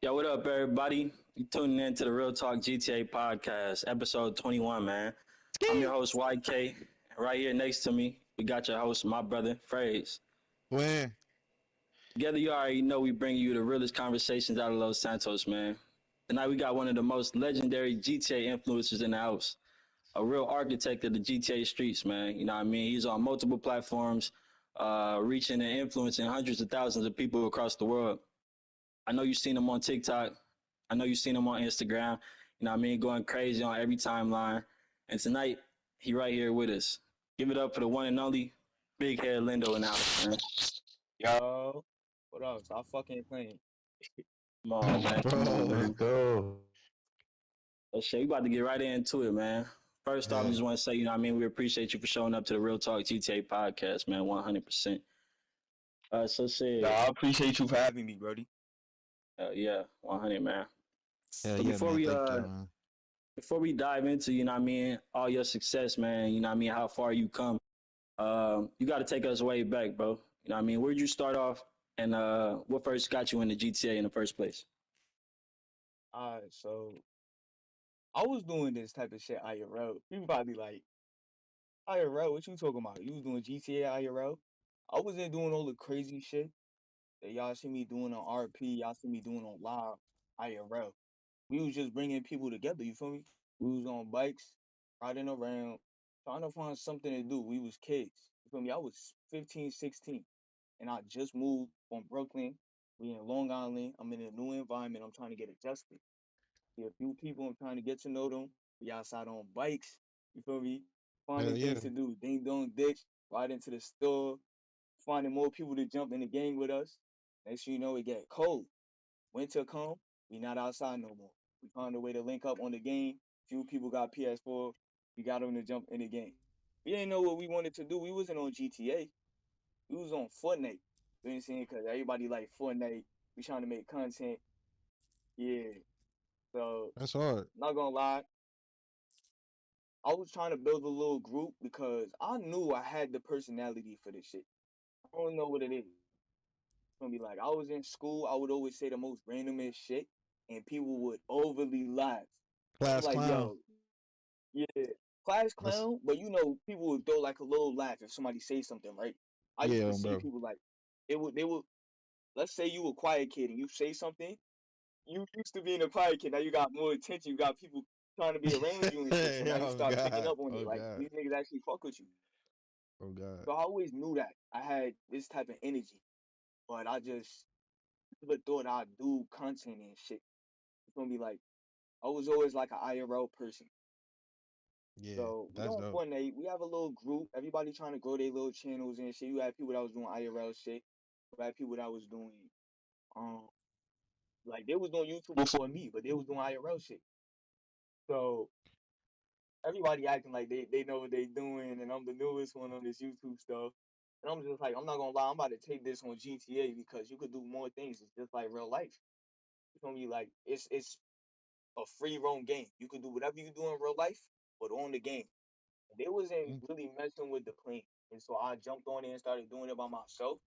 Yo, what up, everybody? You tuning in to the Real Talk GTA podcast, episode 21, man. I'm your host, YK. Right here next to me, we got your host, my brother, Phrase. When Together, you already know we bring you the realest conversations out of Los Santos, man. Tonight, we got one of the most legendary GTA influencers in the house, a real architect of the GTA streets, man. You know what I mean? He's on multiple platforms, reaching and influencing hundreds of thousands of people across the world. I know you've seen him on TikTok. I know you've seen him on Instagram. You know what I mean? Going crazy on every timeline. And tonight, he right here with us. Give it up for the one and only Big Head Lindo in the house, man. Yo, what up? Stop fucking playing. Come on, man. Come on, let's man. go. So shit, we about to get right into it, man. First off, I Yeah, just want to say, you know what I mean? We appreciate you for showing up to the Real Talk GTA podcast, man. 100%. So Nah, shit, I appreciate you for having me, Brody. yeah, 100, man. hell So yeah, before man. we Thank y'all, man. dive into, you know what I mean, all your success, man, you know what I mean, how far you come, you got to take us way back, bro. You know what I mean? Where'd you start off and what first got you into GTA in the first place? Alright, so I was doing this type of shit IRL. People probably like, IRL, what you talking about? You was doing GTA IRL? I wasn't doing all the crazy shit that y'all see me doing on RP, y'all see me doing on live IRL. We was just bringing people together, you feel me? We was on bikes, riding around, trying to find something to do. We was kids, you feel me? I was 15, 16. And I just moved from Brooklyn. We in Long Island. I'm in a new environment. I'm trying to get adjusted. See a few people. I'm trying to get to know them. We outside on bikes. You feel me? Hell Finding yeah. things to do. Ding dong ditch. Ride into the store. Finding more people to jump in the game with us. Next thing you know, it get cold. Winter come. We not outside no more. We found a way to link up on the game. Few people got PS4. We got them to jump in the game. We didn't know what we wanted to do. We wasn't on GTA. We was on Fortnite. You know what I'm saying? Because everybody like Fortnite. We trying to make content. Yeah. So, That's hard. not gonna lie, I was trying to build a little group because I knew I had the personality for this shit. I don't know what it is. It's gonna be like I was in school, I would always say the most randomest shit, and people would overly laugh. I'm Class like, clown. yo, yeah, class That's clown, but people would throw like a little laugh if somebody say something, right? I used to yeah, see bro. people like they would let's say you a quiet kid and you say something, you used to being a quiet kid. Now you got more attention. You got people trying to be around you and shit. So now you oh start picking God. up on Oh it. Like God. these niggas actually fuck with you. Oh God. So I always knew that I had this type of energy, but I just never thought I'd do content and shit. It's gonna be like I was always like an IRL person. Yeah, So we that's on dope. Fortnite. We have a little group. Everybody trying to grow their little channels and shit. You had people that was doing IRL shit. You had people that was doing um like they was doing YouTube before me, but they was doing IRL shit. So everybody acting like they know what they doing, and I'm the newest one on this YouTube stuff. And I'm just like, I'm not gonna lie, I'm about to take this on GTA because you could do more things. It's just like real life. You feel me? Like it's a free roam game. You could do whatever you do in real life, but on the game. And they wasn't Mm. really messing with the plane. And so I jumped on it and started doing it by myself.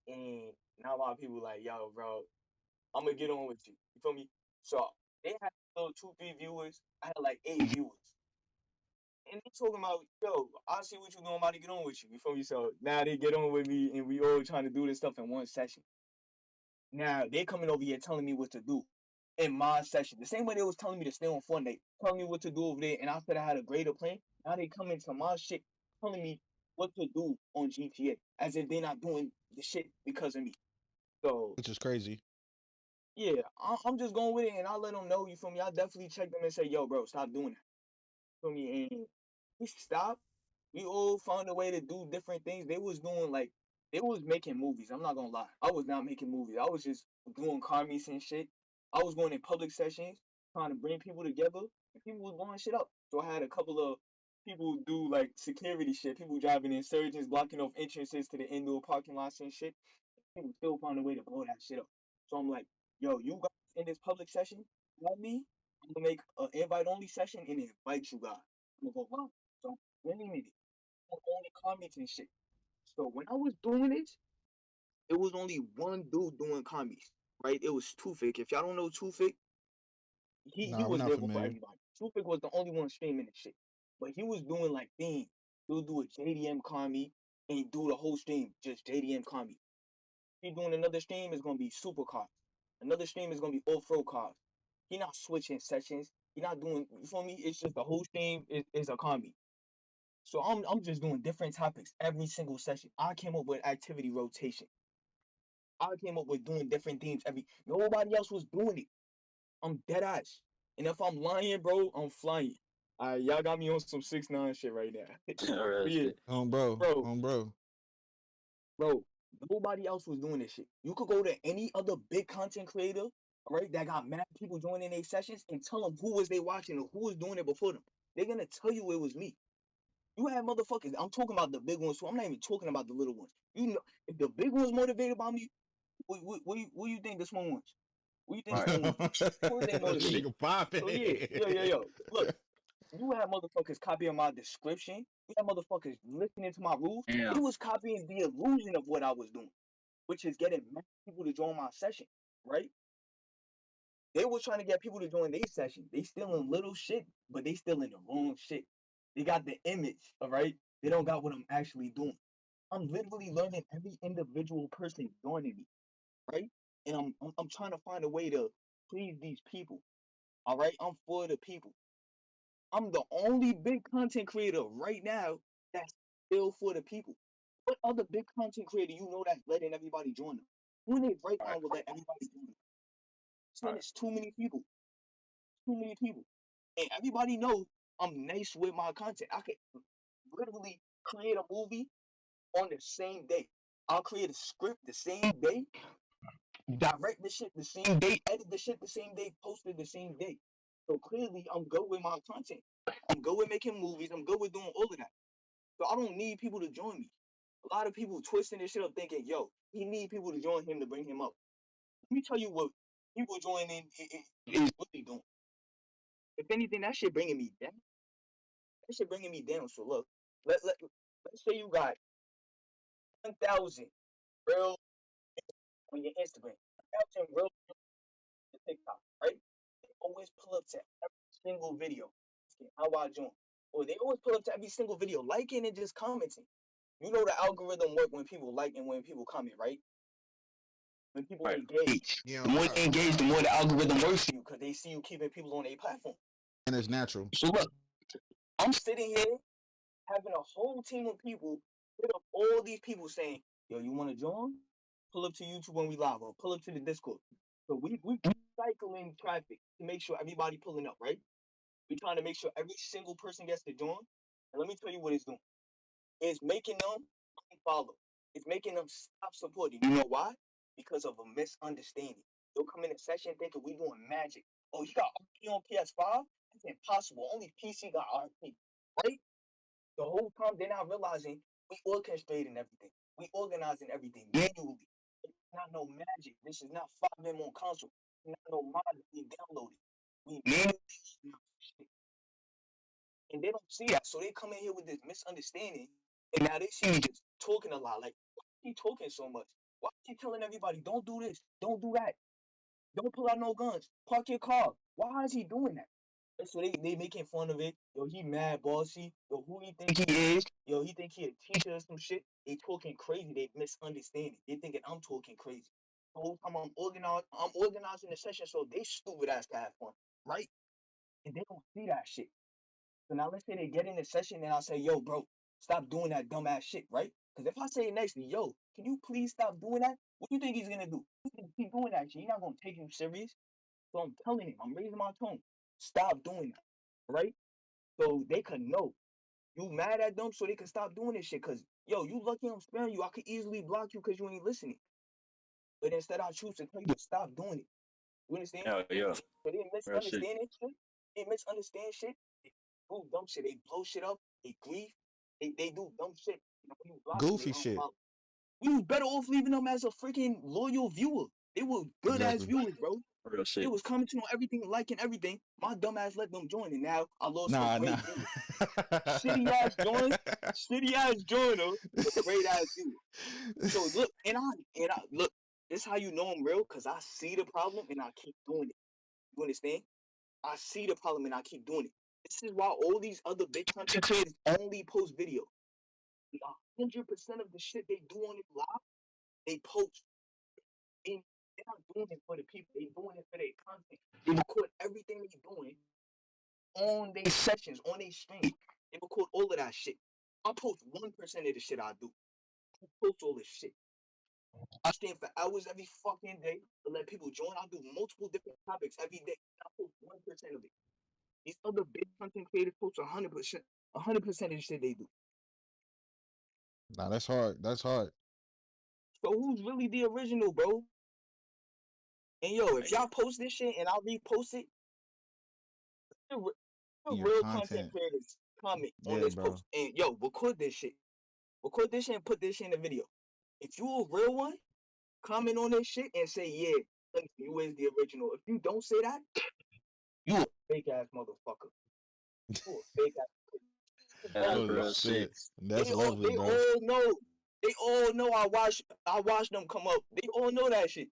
And now a lot of people like, yo, bro, I'm gonna get on with you. You feel me? So they had little 2, 3 viewers. I had like 8 viewers. And they talking about, yo, I see what you doing, I'm about to get on with you. You feel me? So now they get on with me and we all trying to do this stuff in one session. Now they coming over here telling me what to do in my session. The same way they was telling me to stay on Fortnite, telling me what to do over there, and I said I had a greater plan. Now they come into my shit telling me what to do on GTA. As if they're not doing the shit because of me. So Which is crazy. yeah, I'm just going with it and I let them know, you feel me? I definitely check them and say, yo, bro, stop doing that. Feel me? And we stopped. We all found a way to do different things. They was doing like they was making movies. I'm not gonna lie. I was not making movies. I was just doing car meets and shit. I was going in public sessions, trying to bring people together, and people was blowing shit up. So I had a couple of people do like security shit. People driving insurgents, blocking off entrances to the indoor parking lots and shit. People still found a way to blow that shit up. So I'm like, yo, you guys in this public session, let me. I'm gonna make an invite only session and invite you guys. I'm gonna go wow. So winning it on only comments and shit. So when I was doing it, it was only one dude doing commies. right? It was Tufik. If y'all don't know Tufik, he Nah, we're was not there before familiar. everybody. Tufik was the only one streaming the shit. But he was doing like themes. He'll do a JDM Kami and do the whole stream just JDM Kami. He doing another stream is gonna be supercars. Another stream is gonna be off-road cars. He not switching sessions. He not doing, you feel me? It's just the whole stream is a combi. So I'm just doing different topics every single session. I came up with activity rotation. I came up with doing different themes every. Nobody else was doing it. I'm dead ass. And if I'm lying, bro, I'm flying. Y'all got me on some 6ix9ine shit right now. Real But yeah, shit. Bro. bro, Bro. bro, nobody else was doing this shit. You could go to any other big content creator, right, that got mad people joining their sessions and tell them who was they watching or who was doing it before them. They're gonna tell you it was me. You have motherfuckers. I'm talking about the big ones, so I'm not even talking about the little ones. You know, if the big ones motivated by me, what you think the small ones? What you think the Right. small ones? Of course they motivated. Nigga popping. So yeah, yo. Look, you have motherfuckers copying my description. You have motherfuckers listening to my rules. They Damn. was copying the illusion of what I was doing, which is getting mad people to join my session, right? They was trying to get people to join their session. They still in little shit, but they still in the wrong shit. They got the image, all right? They don't got what I'm actually doing. I'm literally learning every individual person joining me, right? And I'm trying to find a way to please these people. All right, I'm for the people. I'm the only big content creator right now that's still for the people. What other big content creator you know that's letting everybody join them? Who in their right Right. mind will let everybody join them? Saying Right. it's too many people, too many people, and everybody knows I'm nice with my content. I could literally create a movie on the same day. I'll create a script the same day, direct the shit the same day, edit the shit the same day, post it the same day. So clearly, I'm good with my content. I'm good with making movies. I'm good with doing all of that. So I don't need people to join me. A lot of people twisting this shit up thinking, yo, he need people to join him to bring him up. Let me tell you what people joining is really doing. If anything, that shit bringing me down. That shit bringing me down. So look, let's say you got 1,000 real on your Instagram, 1,000 real on your TikTok, right? They always pull up to every single video. How I join? Or they always pull up to every single video, liking and just commenting. You know the algorithm work when people like and when people comment, right? When people Right. engage. Yeah, The on more God. they engage, the more the algorithm works for you because they see you keeping people on their platform. And it's natural. So look, I'm sitting here having a whole team of people hit up all these people saying, yo, you want to join? Pull up to YouTube when we live or pull up to the Discord. So we cycling traffic to make sure everybody pulling up, right? We're trying to make sure every single person gets to join. And let me tell you what it's doing. It's making them unfollow. It's making them stop supporting. You know why? Because of a misunderstanding. They'll come in a session thinking we doing magic. Oh, you got RP on PS5? That's impossible. Only PC got RP. Right? The whole time they're not realizing we orchestrating everything. We organizing everything manually. It's not no magic. This is not 5M on console. It's not no mod that we downloaded. We manually organize shit. And they don't see that. So they come in here with this misunderstanding. And now they see me just talking a lot. Like, why is he talking so much? Why is he telling everybody, don't do this, don't do that, don't pull out no guns, park your car? Why is he doing that? So they making fun of it. Yo, he mad bossy. Yo, who he think he is? Yo, he think he a teacher or some shit. They talking crazy. They misunderstanding. They thinking I'm talking crazy. The whole time I'm organizing the session so they stupid ass to have fun, right? And they don't see that shit. So now let's say they get in the session and I'll say, yo, bro, stop doing that dumbass shit, right? Because if I say next to yo, can you please stop doing that? What do you think he's gonna do? He's doing that shit. He's not gonna take you serious. So I'm telling him, I'm raising my tone. Stop doing that, right? So they could know you mad at them, so they can stop doing this shit. Cause yo, you lucky I'm sparing you. I could easily block you because you ain't listening. But instead, I choose to tell you to stop doing it. You understand? Yeah, yeah. So they Real shit. misunderstand shit. They misunderstand shit. They do dumb shit. They blow shit up. They grieve. They do dumb shit. You know, when you block them, they Goofy shit. unfollow. We was better off leaving them as a freaking loyal viewer. They were good ass Exactly. viewers, bro. Real They shit. was commenting on everything, liking everything. My dumb ass let them join, and now I lost a Nah. great viewer. Shitty ass joiner, but great ass viewer. So look, and I look. This how you know I'm real, cause I see the problem and I keep doing it. You understand? I see the problem and I keep doing it. This is why all these other big content creators only post video. 100% of the shit they do on it live, they post. And they're not doing it for the people. They doing it for their content. They record everything they doing on their sessions, on their stream. They record all of that shit. I post 1% of the shit I do. I post all this shit. I stand for hours every fucking day to let people join. I do multiple different topics every day. I post 1% of it. These other big content creators post 100%, 100% of the shit they do. Nah, that's hard. That's hard. So who's really the original, bro? And yo, if y'all post this shit and I repost it, the Your real content content. creators comment on Yeah, this bro. post. And yo, record this shit. Record this shit and put this shit in the video. If you a real one, comment on this shit and say, yeah, you is the original. If you don't say that, you a fake ass motherfucker. You a fake ass. Yeah, Oh, that's Oh real y'all, shit. shit. That's lovely, they bro. all know. They all know I watched them come up. They all know that shit.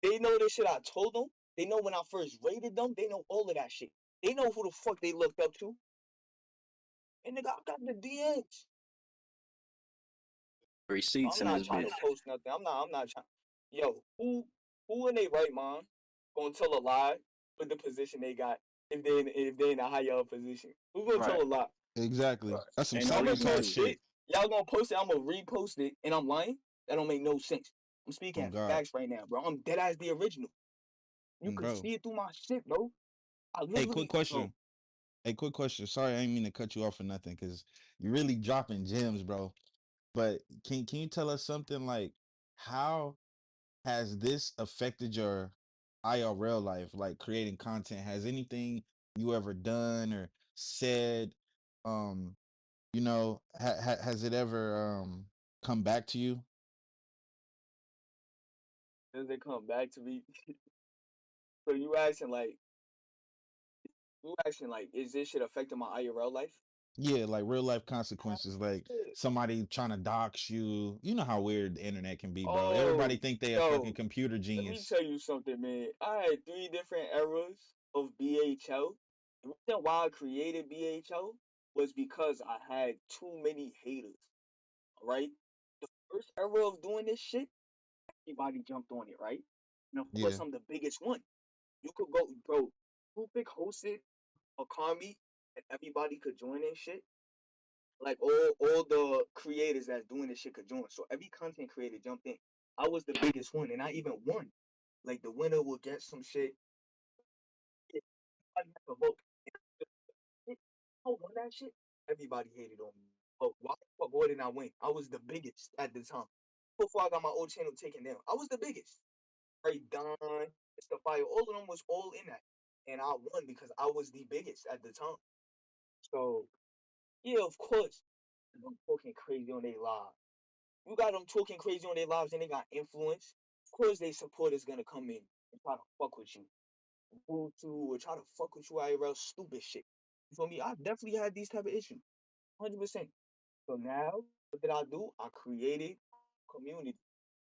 They know this shit I told them. They know when I first rated them. They know all of that shit. They know who the fuck they looked up to. And nigga, I got the DMs. Receipts I'm in not this trying bitch. to post nothing. I'm not trying. Yo, who in their right mind gonna tell a lie with the position they got if they in a higher up position? Who gonna Right. tell a lie? Exactly. Right. That's some Ain't no Y'all gonna reason psychopath post to. it. shit. Y'all gonna post it. I'm gonna repost it, and I'm lying. That don't make no sense. I'm speaking Oh at God. facts right now, bro. I'm dead as the original. You could Bro. see it through my shit, bro. I Hey, quick literally, bro. question. Hey, quick question. Sorry, I didn't mean to cut you off or nothing, because you're really dropping gems, bro. But can you tell us something like how has this affected your IRL life, like creating content? Has anything you ever done or said, um, has it ever come back to you? Does it come back to me? So you asking like, is this shit affecting my IRL life? Yeah, like real life consequences, like Yeah. somebody trying to dox you. You know how weird the internet can be, bro. Everybody Oh, think they a fucking yo, computer let me genius. tell you something, man. I had 3 different eras of BHL. The reason why I created BHL was because I had too many haters. All right. The first era of doing this shit, everybody jumped on it, right? And of course, Yeah, I'm the biggest one. You could go, bro. Rubik hosted a Akami, and everybody could join this shit. Like all the creators that's doing this shit could join. So every content creator jumped in. I was the biggest one, and I even won. Like the winner will get some shit. Everybody had to vote. I won that shit. Everybody hated on me. But why the fuck boy didn't I win? I was the biggest at the time. Before I got my old channel taken down, I was the biggest. Right, Don, Mr. Fire, all of them was all in that, and I won because I was the biggest at the time. So yeah, of course, them talking crazy on their lives. You got them talking crazy on their lives, and they got influence. Of course, they supporters gonna come in and try to fuck with you, boo you, or try to fuck with you IRL stupid shit. You feel me? I definitely had these type of issues, 100%. So now, what did I do? I created community.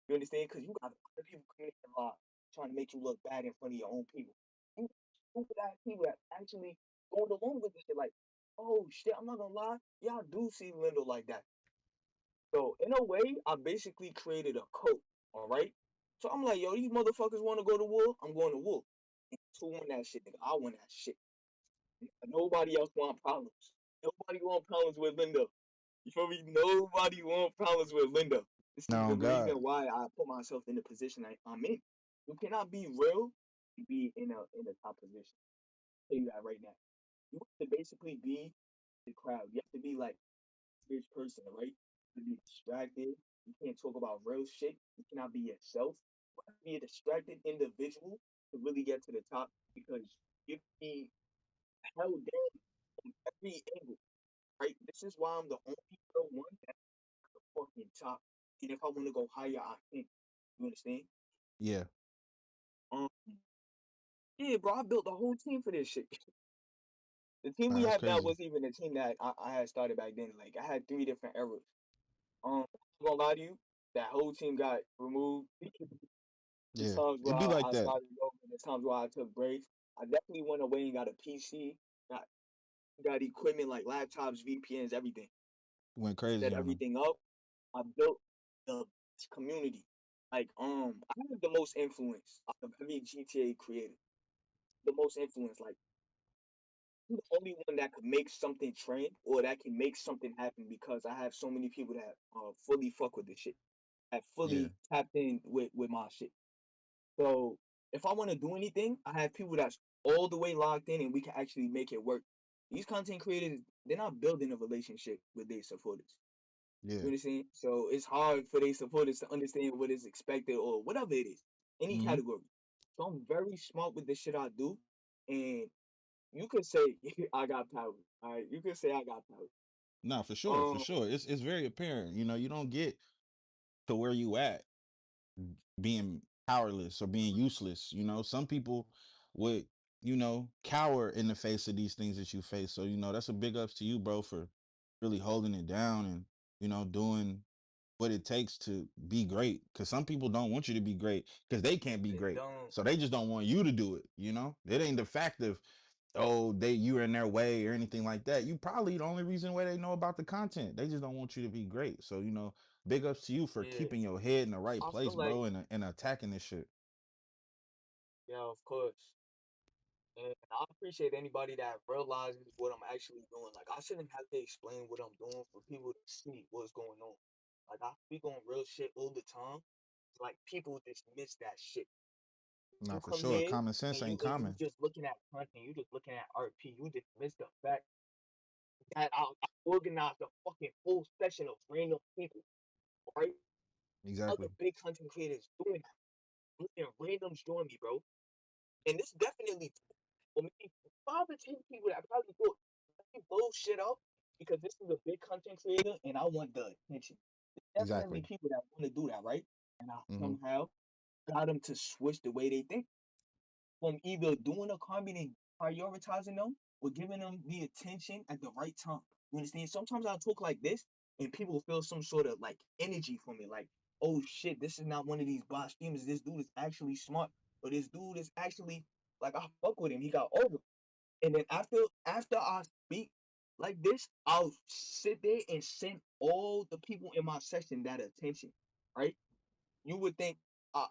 You understand? Because you got other people communicating a lot, trying to make you look bad in front of your own people. You stupid ass people that actually going along with this shit. Like, oh shit, I'm not gonna lie, y'all do see Lindo like that. So in a way, I basically created a code. All right. So I'm like, yo, these motherfuckers want to go to war. I'm going to war. Who won that shit, nigga? I won that shit. Nobody else want problems. Nobody want problems with Lindo. You feel me? Nobody want problems with Linda. This is no the reason God. why I put myself in the position I'm in. You cannot be real and be in a top position. I'll tell you that right now. You have to basically be the crowd. You have to be like this person, right? To be distracted. You can't talk about real shit. You cannot be yourself. You have to be a distracted individual to really get to the top because you be held down from every angle, right? This is why I'm the only real one fucking top. And if I want to go higher, I can. You understand? Yeah, Um, yeah, bro, I built the whole team for this shit. The team nah, we that's have now crazy. wasn't even the team that I had started back then. Like I had 3 different eras. I'm not gonna lie to you. that whole team got removed. There's Yeah, times where it be like I that. started over. There's times where I took breaks. I definitely went away and got a PC. Got got equipment like laptops, VPNs, everything. Went Set crazy on them. everything up. I built the community. Like I have the most influence out of every GTA creator. The most influence. Like I'm the only one that could make something trend or that can make something happen because I have so many people that fully fuck with this shit. That Yeah, fully tapped in with my shit. So if I want to do anything, I have people that's all the way locked in and we can actually make it work. These content creators, they're not building a relationship with their supporters. yeah. You understand? So it's hard for their supporters to understand what is expected or whatever it is, any Mm-hmm. category. So I'm very smart with the shit I do, and you could say I got power. All right, you could say I got power. No, for sure, for Um, sure. It's very apparent. You know, you don't get to where you at being powerless or being useless. You know, some people would, cower in the face of these things that you face. So, that's a big ups to you, bro, for really holding it down and, doing what it takes to be great. Cause some people don't want you to be great because they can't be they great. don't. So they just don't want you to do it, you know? It ain't the fact of, oh, you're in their way or anything like that. You probably the only reason why they know about the content. They just don't want you to be great. So, big ups to you for Yeah, keeping your head in the right I place, feel like bro, and attacking this shit. yeah, of course. And I appreciate anybody that realizes what I'm actually doing. Like I shouldn't have to explain what I'm doing for people to see what's going on. Like I speak on real shit all the time. It's like people dismiss that shit. You Not for come sure. here Common sense ain't and you common. just looking at content, you just looking at RP, you dismiss the fact that I organized a fucking whole session of random people, right? Other Exactly. big content creators doing that. Letting randoms join me, bro. And this definitely for me, 5 to 10 people that probably thought let me blow shit up because this is a big content creator and I want the attention. There's definitely Exactly. people that want to do that, right? And I Mm-hmm. somehow got them to switch the way they think from either doing a comment and prioritizing them or giving them the attention at the right time. You understand? Sometimes I talk like this and people feel some sort of like energy from it, like, oh shit, this is not one of these boss streamers. This dude is actually smart, or this dude is actually like I fuck with him. He got over. And then after I speak like this, I'll sit there and send all the people in my session that attention, right? You would think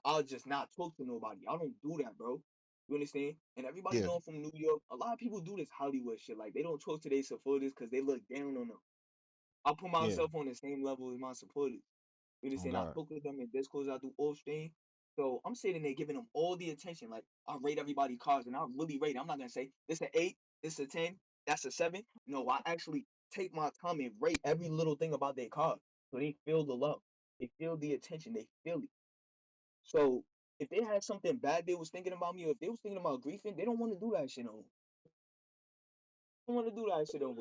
I'll just not talk to nobody. I don't do that, bro. You understand? And everybody Yeah. know I'm from New York. A lot of people do this Hollywood shit. Like they don't talk to their supporters because they look down on them. I put Yeah. myself on the same level as my supporters. You Oh understand? I God. talk with them in Discord. I do off stream. So I'm sitting there giving them all the attention. Like I rate everybody cards and I really rate it. I'm not gonna say this an 8, this a 10, that's a 7. No, I actually take my time and rate every little thing about their card. So they feel the love. They feel the attention. They feel it. So if they had something bad they was thinking about me, or if they was thinking about griefing, they don't want to do that shit on. They don't want to do that shit on.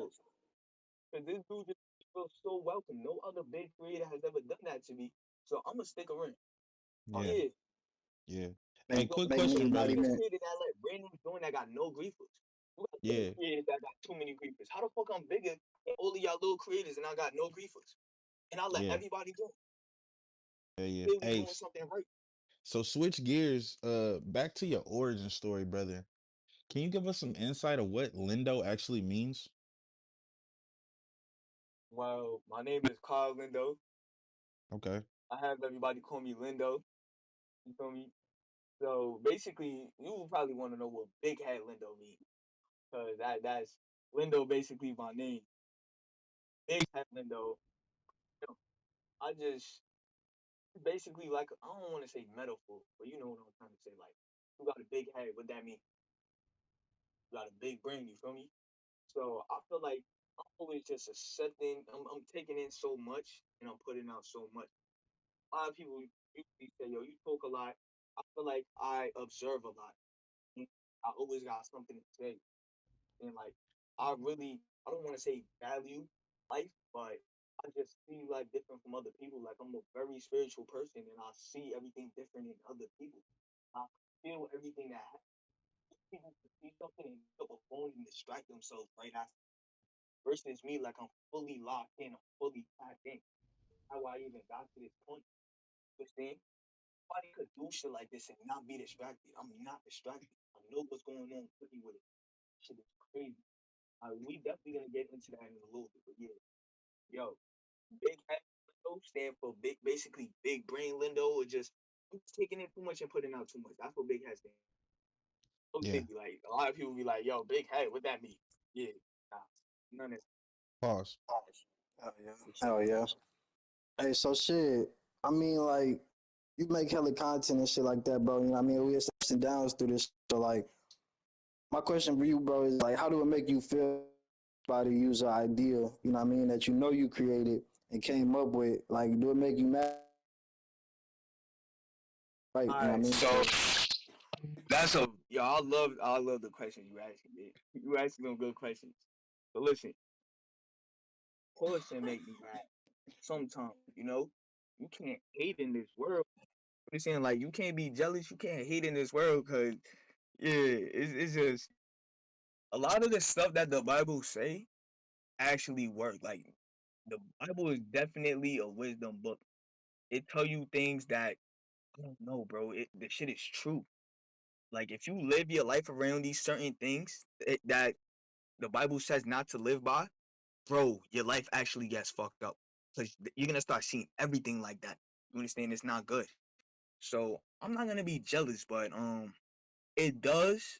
Because this dude just feels so welcome. No other big creator has ever done that to me. So I'm gonna stick around. Oh Yeah. yeah. Yeah. Hey, You got quick Make me question, big brother. content embodiment. creator that let randoms join that got no griefers. You got big Yeah. creators that got too many griefers. How the fuck I'm bigger than all of y'all little creators and I got no griefers? And I let Yeah. everybody join. Yeah. Yeah. Clearly Hey, doing something right. so switch gears. Back to your origin story, brother. Can you give us some insight of what Lindo actually means? Well, my name is Carl Lindo. Okay. I have everybody call me Lindo. You feel me? So basically, you will probably want to know what Big Head Lindo means, because that's Lindo basically my name. Big Head Lindo. You know, I just basically like I don't want to say metaphor, but you know what I'm trying to say. Like you got a big head, what that mean? You got a big brain. You feel me? So I feel like I'm always just accepting. I'm taking in so much and I'm putting out so much. A lot of people usually say, "Yo, you talk a lot." I feel like I observe a lot. I always got something to say. And like I don't want to say value life, but I just see life different from other people. Like I'm a very spiritual person and I see everything different in other people. I feel everything that people can see something and pick up a phone and distract themselves right after, versus me like I'm fully locked in, I'm fully tapped in. How I even got to this point. understand? Nobody could do shit like this and not be distracted. I'm not distracted. I know what's going on cooking with it. Shit is crazy. We definitely gonna get into that in a little bit, but yeah, yo, big head Lindo stand for big, basically big brain Lindo, or just I'm just taking in too much and putting out too much. That's what big head stand. Those Yeah. niggas be like, a lot of people be like, yo, big head, what that mean? Yeah, nah, none of Pause. Hell yeah. that shit. Hell yeah. Hey, so shit. I mean, like, you make hella content and shit like that, bro. You know what I mean? We have ups and downs through this. So, like, my question for you, bro, is like, how do it make you feel about a user idea, you know what I mean, that you know you created and came up with? Like, do it make you mad? Right, All you know what I right, mean? so So, that's a yo. I love the questions you asking. Man. You asking them good questions. But listen, of course it make me mad. Sometimes, you can't hate in this world. I'm saying like you can't be jealous. You can't hate in this world because yeah, it's just a lot of the stuff that the Bible say actually work. Like the Bible is definitely a wisdom book. It tell you things that I don't know, bro. The shit is true. Like if you live your life around these certain things that the Bible says not to live by, bro, your life actually gets fucked up because you're gonna start seeing everything like that. You understand? It's not good. So I'm not gonna be jealous, but it does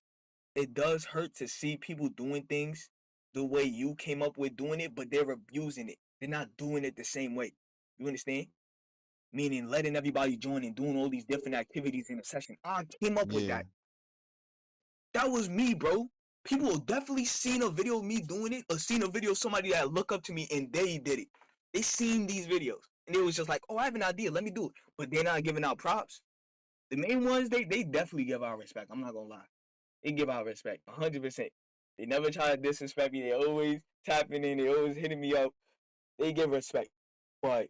it does hurt to see people doing things the way you came up with doing it, but they're abusing it. They're not doing it the same way. You understand? Meaning letting everybody join and doing all these different activities in a session. I came up with Yeah. that. That was me, bro. People will definitely seen a video of me doing it or seen a video of somebody that look up to me and they did it. They seen these videos and it was just like, oh, I have an idea, let me do it. But they're not giving out props. The main ones, they definitely give out respect. I'm not gonna lie. They give out respect, 100%. They never try to disrespect me. They always tapping in. They always hitting me up. They give respect. But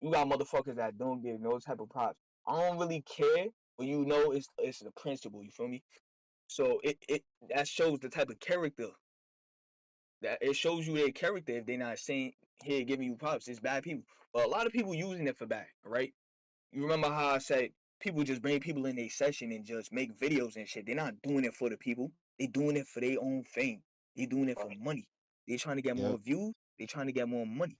you got motherfuckers that don't give no type of props. I don't really care, but it's the principle. You feel me? So it that shows the type of character that it shows you their character if they're not saying here giving you props. It's bad people, but a lot of people using it for bad. Right? You remember how I said people just bring people in a session and just make videos and shit. They're not doing it for the people. They doing it for their own fame. They doing it for money. They trying to get more Yep. views. They trying to get more money.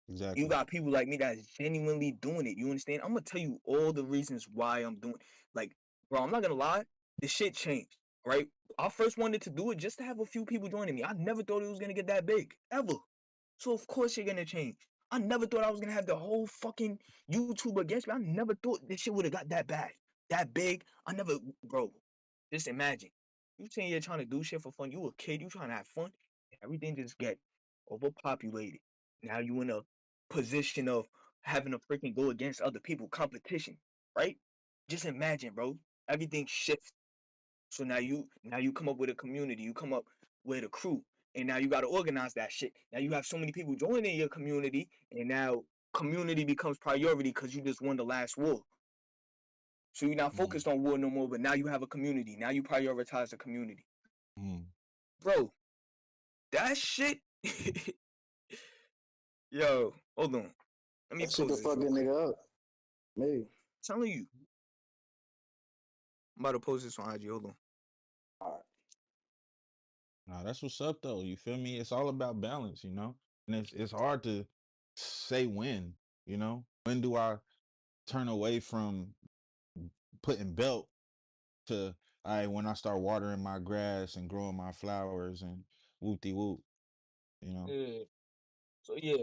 You Exactly. got people like me that's genuinely doing it. You understand? I'm gonna tell you all the reasons why I'm doing it. Like, bro, I'm not gonna lie. The shit changed, right? I first wanted to do it just to have a few people joining me. I never thought it was gonna get that big, ever. So of course you're gonna change. I never thought I was gonna have the whole fucking YouTube against me. I never thought this shit would have got that bad, that big. I never, bro. Just imagine. You saying you're trying to do shit for fun. You a kid. You trying to have fun. Everything just get overpopulated. Now you in a position of having to freaking go against other people, competition, right? Just imagine, bro. Everything shifts. So now you come up with a community, you come up with a crew, and now you got to organize that shit. Now you have so many people joining your community, and now community becomes priority because you just won the last war. So you're not Mm. focused on war no more, but now you have a community. Now you prioritize the community, Mm. bro. That shit, yo. Hold on, let me that shit post could this fuck a real quick. nigga up. Maybe. I'm telling you, I'm about to post this on IG. Hold on. All right. Nah, that's what's up though. You feel me? It's all about balance, you know? And it's hard to say when, you know? When do I turn away from putting belt to all right, when I start watering my grass and growing my flowers and whoop de whoop, you know? Yeah. So yeah,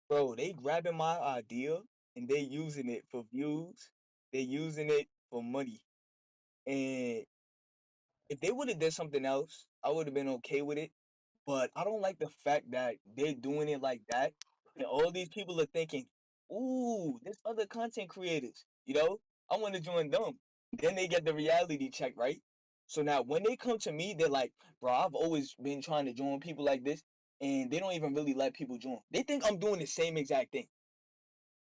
bro, they grabbing my idea and they using it for views. They using it for money. And if they would have did something else, I would have been okay with it. But I don't like the fact that they're doing it like that. And all these people are thinking, ooh, there's other content creators. I want to join them. Then they get the reality check, right? So now when they come to me, they're like, bro, I've always been trying to join people like this. And they don't even really let people join. They think I'm doing the same exact thing.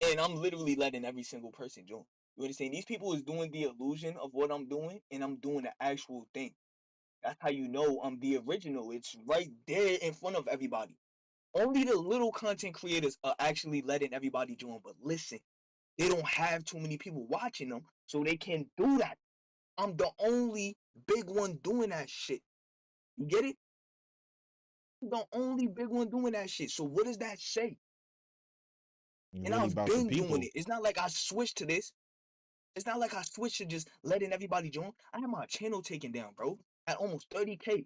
And I'm literally letting every single person join. You understand? These people is doing the illusion of what I'm doing, and I'm doing the actual thing. That's how you know I'm the original. It's right there in front of everybody. Only the little content creators are actually letting everybody join. But listen, They don't have too many people watching them, so they can do that. I'm the only big one doing that shit. You get it? I'm the only big one doing that shit. So what does that say? You And really I've about the been doing people. it. It's not like I switched to this. It's not like I switched to just letting everybody join. I had my channel taken down, bro, at almost 30K.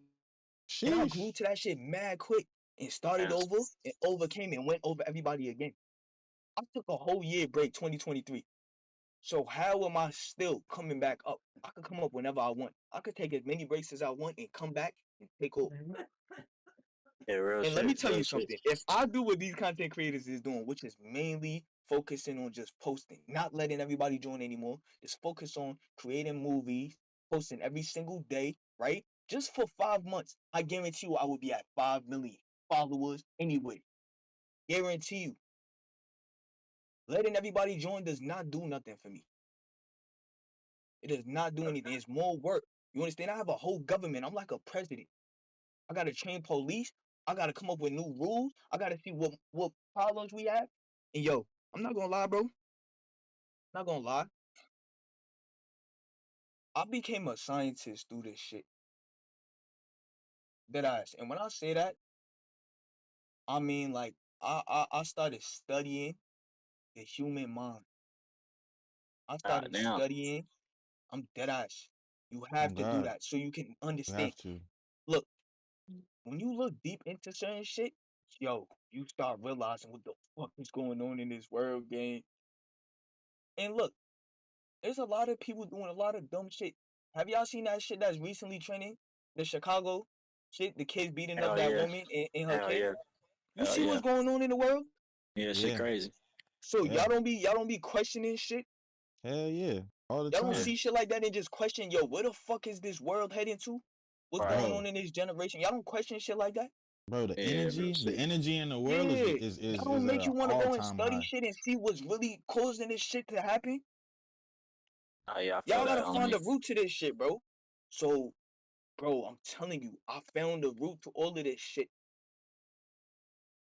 And I grew Sheesh. to that shit mad quick and started Damn. over and overcame and went over everybody again. I took a whole year break, 2023. So how am I still coming back up? I could come up whenever I want. I could take as many breaks as I want and come back and take over. Yeah, real And let me shit. tell Real you shit. something. If I do what these content creators is doing, which is mainly focusing on just posting, not letting everybody join anymore, just focus on creating movies, posting every single day, right? Just for 5 months, I guarantee you I will be at 5 million followers anyway. Guarantee you. Letting everybody join does not do nothing for me. It does not do anything. It's more work. You understand? I have a whole government. I'm like a president. I gotta train police. I gotta come up with new rules. I gotta see what problems we have. And yo, I'm not gonna lie, bro. Not gonna lie. I became a scientist through this shit. Dead ass. And when I say that, I mean like I started studying the human mind. I God started damn. studying. I'm dead ass. You Oh have to do God, that so you can you understand. have to. Look, when you look deep into certain shit, yo, you start realizing what the fuck is going on in this world, game. And look, there's a lot of people doing a lot of dumb shit. Have y'all seen that shit that's recently trending? The Chicago shit, the kids beating up Hell that yeah. woman and her Hell kid. yeah. You Hell see yeah. what's going on in the world? Yeah, shit Yeah, crazy. So yeah. y'all don't be questioning shit. Hell yeah. All the Y'all don't Yeah. time. see shit like that and just question, yo, where the fuck is this world heading to? What's Right. going on Bro, in this generation? Y'all don't question shit like that? bro, Yeah, real the shit. energy in the world Yeah. That is don't at make an you want to all go and time study high. shit and see what's really causing this shit to happen. Oh yeah, I feel Y'all that, gotta find homie. a root to this shit, bro. So, bro, I'm telling you, I found the root to all of this shit.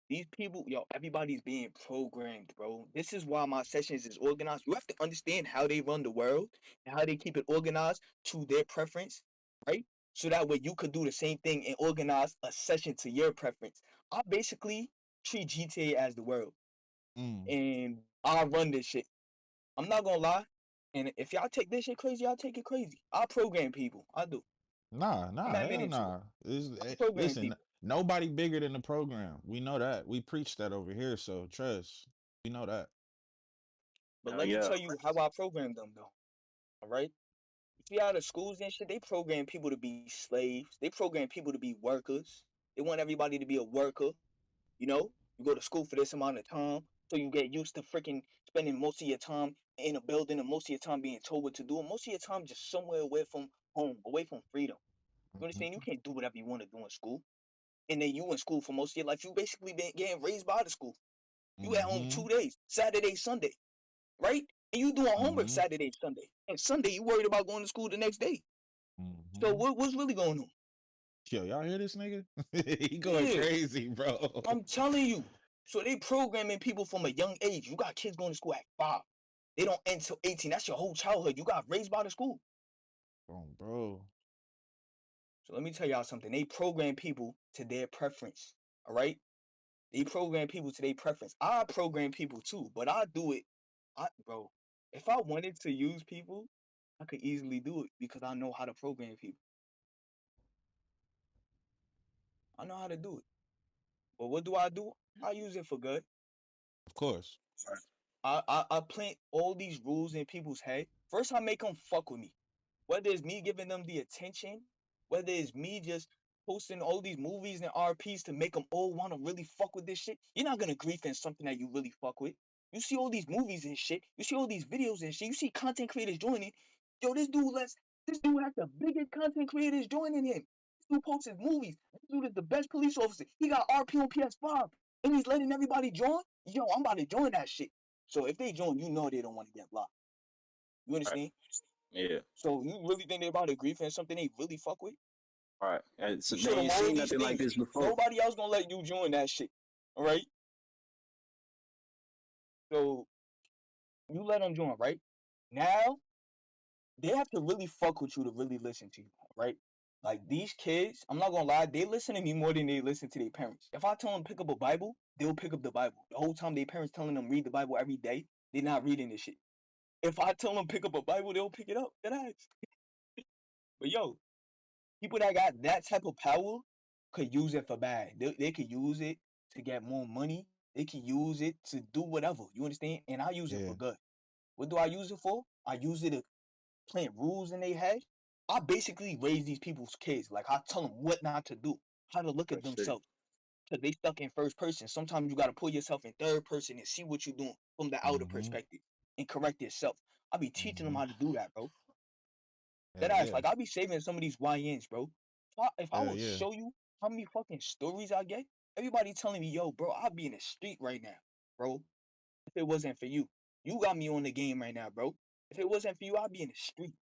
These people, yo, everybody's being programmed, bro. This is why my sessions is organized. You have to understand how they run the world and how they keep it organized to their preference, right? So that way you could do the same thing and organize a session to your preference. I basically treat GTA as the world, Mm. and I run this shit. I'm not gonna lie. And if y'all take this shit crazy, I'll take it crazy. I program people. I do. Nah, I'm hell admitting to it. nah. I program Listen, people. nobody bigger than the program. We know that. We preach that over here, so trust. We know that. But Hell let me yeah. tell you how I program them though. All right. You see how the schools and shit, they program people to be slaves. They program people to be workers. They want everybody to be a worker. You know, you go to school for this amount of time, so you get used to freaking spending most of your time in a building and most of your time being told what to do, and most of your time just somewhere away from home, away from freedom. You understand? You Mhm. can't do whatever you want to do in school. And then you in school for most of your life. You basically been getting raised by the school. You at home Mhm. 2 days, Saturday, Sunday, right? And you doing homework Mhm. Saturday, Sunday. And Sunday you worried about going to school the next day. So Mhm. what's really going on? Yo, y'all hear this nigga? He going Yeah, crazy, bro. I'm telling you. So they programming people from a young age. You got kids going to school at 5. They don't end till 18. That's your whole childhood. You got raised by the school. Oh, bro. So let me tell y'all something. They program people to their preference. All right? They program people to their preference. I program people too, but I do it. Bro, if I wanted to use people, I could easily do it because I know how to program people. I know how to do it. But what do? I use it for good. Of course. I plant all these rules in people's head. First, I make them fuck with me. Whether it's me giving them the attention, whether it's me just posting all these movies and RPs to make them all want to really fuck with this shit, you're not gonna grief in something that you really fuck with. You see all these movies and shit, you see all these videos and shit, you see content creators joining. Yo, this dude has the biggest content creators joining him. This dude posts his movies. This dude is the best police officer. He got RP on PS5 and he's letting everybody join. Yo, I'm about to join that shit. So if they join, you know they don't want to get blocked. You Right. understand? Yeah. So you really think they're about to grief and something they really fuck with? Right. And so You they show them ain't all seen these nothing like things. this before. Nobody else gonna let you join that shit. All right. So You let them join, right? Now they have to really fuck with you to really listen to you, right? Like these kids, I'm not gonna lie, they listen to me more than they listen to their parents. If I tell them pick up a Bible, they'll pick up the Bible. The whole time their parents telling them read the Bible every day, they're not reading this shit. If I tell them pick up a Bible, they'll pick it up. That ass. But yo, people that got that type of power could use it for bad. They could use it to get more money. They could use it to do whatever. You understand? And I use it Yeah. for good. What do I use it for? I use it to plant rules in their head. I basically raise these people's kids. Like I tell them what not to do, how to look at That's it. themselves. Cause they stuck in first person. Sometimes you gotta put yourself in third person and see what you're doing from the outer Mm-hmm. perspective and correct yourself. I be teaching them Mm-hmm. how to do that, bro. That Hell ass, yeah. like I be saving some of these YNs, bro. If I Hell would yeah. show you how many fucking stories I get, everybody telling me, yo, bro, I'd be in the street right now, bro. If it wasn't for you, you got me on the game right now, bro. If it wasn't for you, I'd be in the street.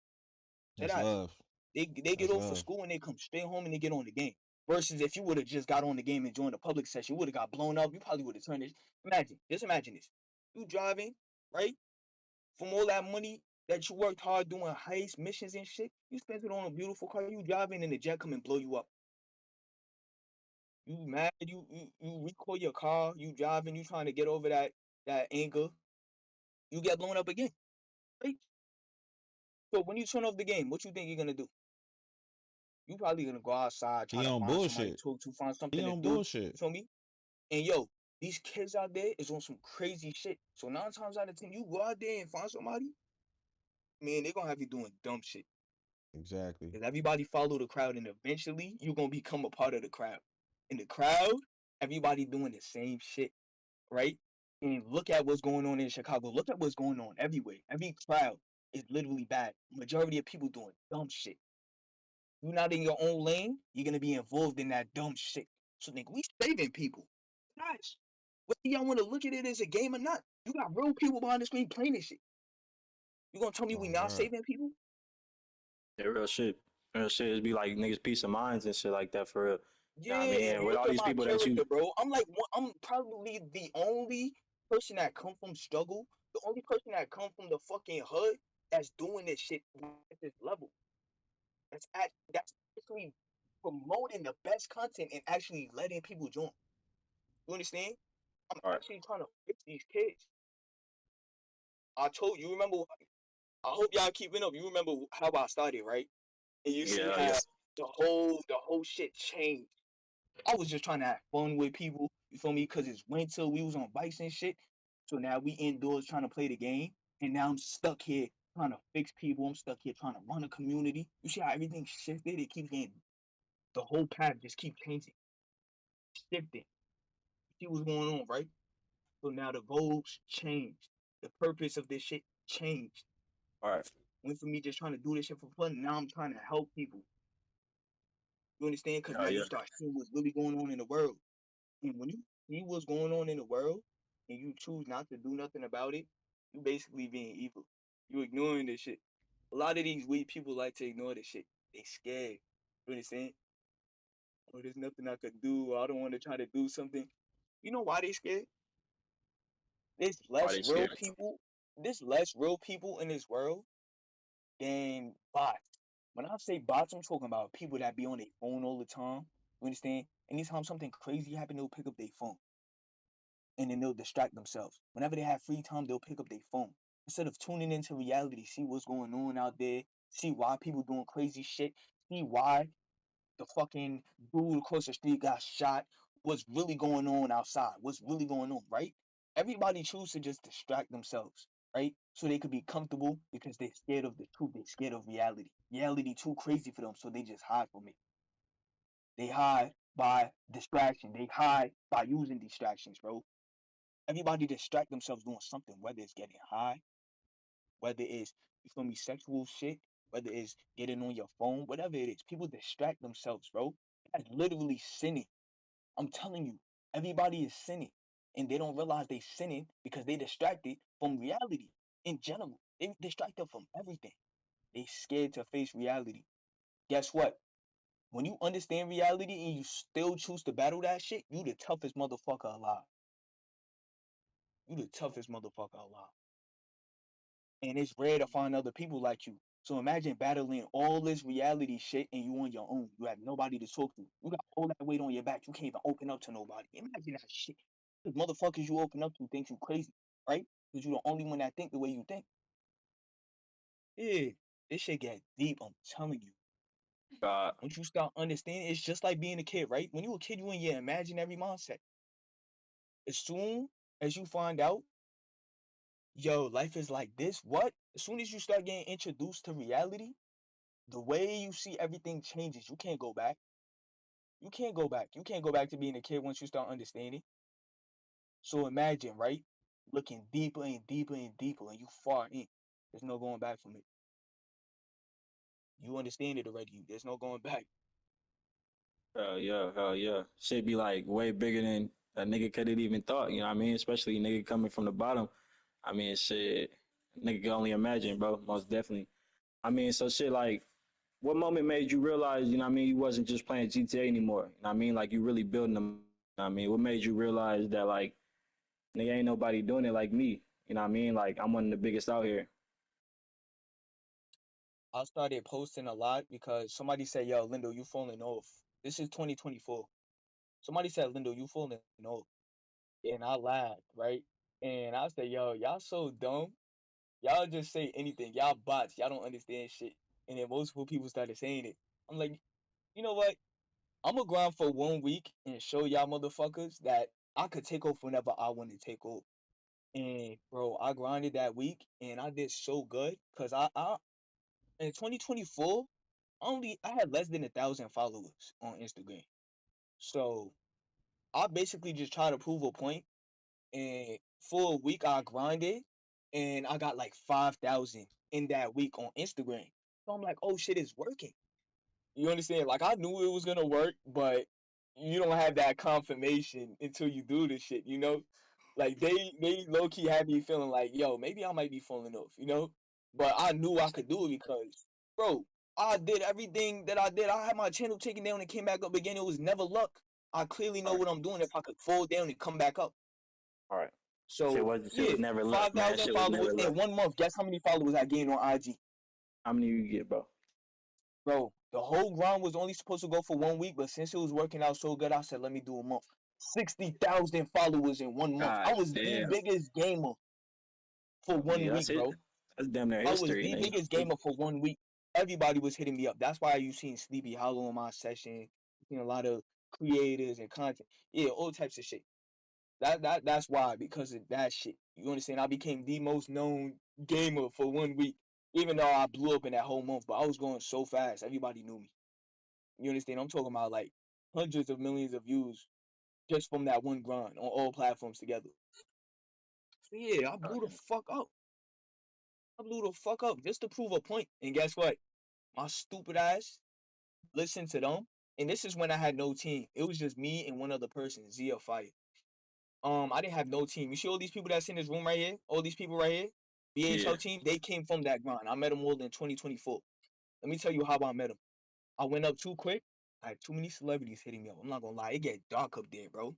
That That's ass. love. They get That's off for love. school and they come straight home and they get on the game. Versus if you would have just got on the game and joined the public session, you would have got blown up. You probably would have turned it. Just imagine this. You driving, right? From all that money that you worked hard doing heist missions and shit, you spent it on a beautiful car. You driving and the jet come and blow you up. You mad? You recall your car. You driving. You trying to get over that anger. You get blown up again, right? So when you turn off the game, what you think you're gonna do? You probably gonna go outside, try He to on find somebody bullshit. to talk to, find He something to on do. You bullshit. feel me? And yo, these kids out there is on some crazy shit. So 9 times out of 10, you go out there and find somebody, man, they gonna have you doing dumb shit. Exactly. Because everybody follow the crowd, and eventually you gonna become a part of the crowd. In the crowd, everybody doing the same shit, right? And look at what's going on in Chicago. Look at what's going on everywhere. Every crowd is literally bad. Majority of people doing dumb shit. You're not in your own lane, you're gonna be involved in that dumb shit. So nigga, we saving people. Guys, whether y'all wanna look at it as a game or not, you got real people behind the screen playing this shit. You gonna tell me we Oh not God. saving people? Yeah, real shit. Real shit. It'd be like niggas' peace of minds and shit like that for real. Know what I Yeah, mean? And with look all at these my people that you character, bro. I'm probably the only person that come from struggle, the only person that come from the fucking hood that's doing this shit at this level. That's actually promoting the best content and actually letting people join. You understand? I'm all right. actually trying to fix these kids. I told you, remember, I hope y'all keeping up. You remember how I started, right? And you see Yeah, how yeah. the whole shit changed. I was just trying to have fun with people, you feel me? Cause it's winter, we was on bikes and shit. So now we indoors trying to play the game. And now I'm stuck here trying to fix people. I'm stuck here trying to run a community. You see how everything shifted? It keeps getting the whole path just keeps changing, shifting. You see what's going on, right? So now the goals changed. The purpose of this shit changed. All right. Went from me just trying to do this shit for fun. Now I'm trying to help people. You understand? Because Oh now you yeah. start seeing what's really going on in the world. And when you see what's going on in the world and you choose not to do nothing about it, you basically being evil. You ignoring this shit. A lot of these weak people like to ignore this shit. They scared. You understand? Oh, there's nothing I could do. I don't want to try to do something. You know why they scared? There's Why less they real scared? people. There's less real people in this world than bots. When I say bots, I'm talking about people that be on their phone all the time. You understand? Anytime something crazy happen, they'll pick up their phone and then they'll distract themselves. Whenever they have free time, they'll pick up their phone instead of tuning into reality, see what's going on out there, see why people doing crazy shit, see why the fucking dude across the street got shot, what's really going on outside, what's really going on, right? Everybody chooses to just distract themselves, right? So they could be comfortable because they're scared of the truth, they're scared of reality. Reality too crazy for them, so they just hide from it. They hide by distraction. They hide by using distractions, bro. Everybody distract themselves doing something, whether it's getting high, whether it's, you feel me, sexual shit, whether it's getting on your phone, whatever it is. People distract themselves, bro. That's literally sinning. I'm telling you, everybody is sinning. And they don't realize they sinning because they distracted from reality in general. They distracted from everything. They scared to face reality. Guess what? When you understand reality and you still choose to battle that shit, you the toughest motherfucker alive. You the toughest motherfucker alive. and it's rare to find other people like you. So imagine battling all this reality shit and you on your own. You have nobody to talk to. You got all that weight on your back. You can't even open up to nobody. Imagine that shit. The motherfuckers you open up to think you crazy, right? Because you the only one that think the way you think. Yeah, this shit get deep. I'm telling you. God. Once you start understanding, it's just like being a kid, right? When you a kid, you in your imaginary mindset. As soon as you find out, yo, life is like this, what? As soon as you start getting introduced to reality, the way you see everything changes. You can't go back. You can't go back. You can't go back to being a kid once you start understanding. So imagine, right? Looking deeper and deeper and deeper, and you far in. There's no going back from it. You understand it already. There's no going back. Hell yeah, hell yeah. Shit be like way bigger than a nigga could have even thought, you know what I mean? Especially a nigga coming from the bottom. I mean, shit, nigga can only imagine, bro, most definitely. I mean, so shit, like, what moment made you realize, you know what I mean, you wasn't just playing GTA anymore? You know what I mean? Like, you really building them. You know what I mean? What made you realize that, like, nigga, ain't nobody doing it like me? You know what I mean? Like, I'm one of the biggest out here. I started posting a lot because somebody said, yo, Lindo, you falling off. This is 2024. Somebody said, Lindo, you falling off. And I laughed, right? And I said, yo, y'all so dumb. Y'all just say anything. Y'all bots. Y'all don't understand shit. And then multiple people started saying it. I'm like, you know what? I'm gonna grind for 1 week and show y'all motherfuckers that I could take off whenever I want to take off. And bro, I grinded that week and I did so good because I in 2024 I had less than 1,000 followers on Instagram. So I basically just tried to prove a point, and for a week I grinded, and I got like 5,000 in that week on Instagram. So I'm like, oh shit, it's working. You understand? Like I knew it was gonna work, but you don't have that confirmation until you do this shit. You know, like they low key had me feeling like, yo, maybe I might be falling off. You know, but I knew I could do it because, bro, I did everything that I did. I had my channel taken down and came back up again. It was never luck. I clearly All know right, what I'm doing if I could fall down and come back up. all right. So Shit yeah, was never luck, five man. thousand Shit was followers never in luck. 1 month. Guess how many followers I gained on IG? How many you get, bro? Bro, the whole grind was only supposed to go for 1 week, but since it was working out so good, I said, let me do a month. 60,000 followers in 1 month. I God was the damn. biggest gamer for I mean, 1 week, that's it. bro. That's damn near I was history, the nigga. biggest gamer for 1 week. Everybody was hitting me up. That's why you seen Sleepy Hollow in my session. You seen a lot of creators and content. Yeah, all types of shit. That's why, because of that shit. You understand? I became the most known gamer for 1 week. Even though I blew up in that whole month, but I was going so fast, everybody knew me. You understand? I'm talking about like hundreds of millions of views just from that one grind on all platforms together. So yeah, I blew the fuck up. I blew the fuck up just to prove a point. And guess what? My stupid ass listened to them. And this is when I had no team. It was just me and one other person, Zia Fire. I didn't have no team. You see all these people that's in this room right here? All these people right here? Yeah. BHL team, they came from that grind. I met them all in 2024. Let me tell you how I met them. I went up too quick. I had too many celebrities hitting me up. I'm not gonna lie, it get dark up there, bro.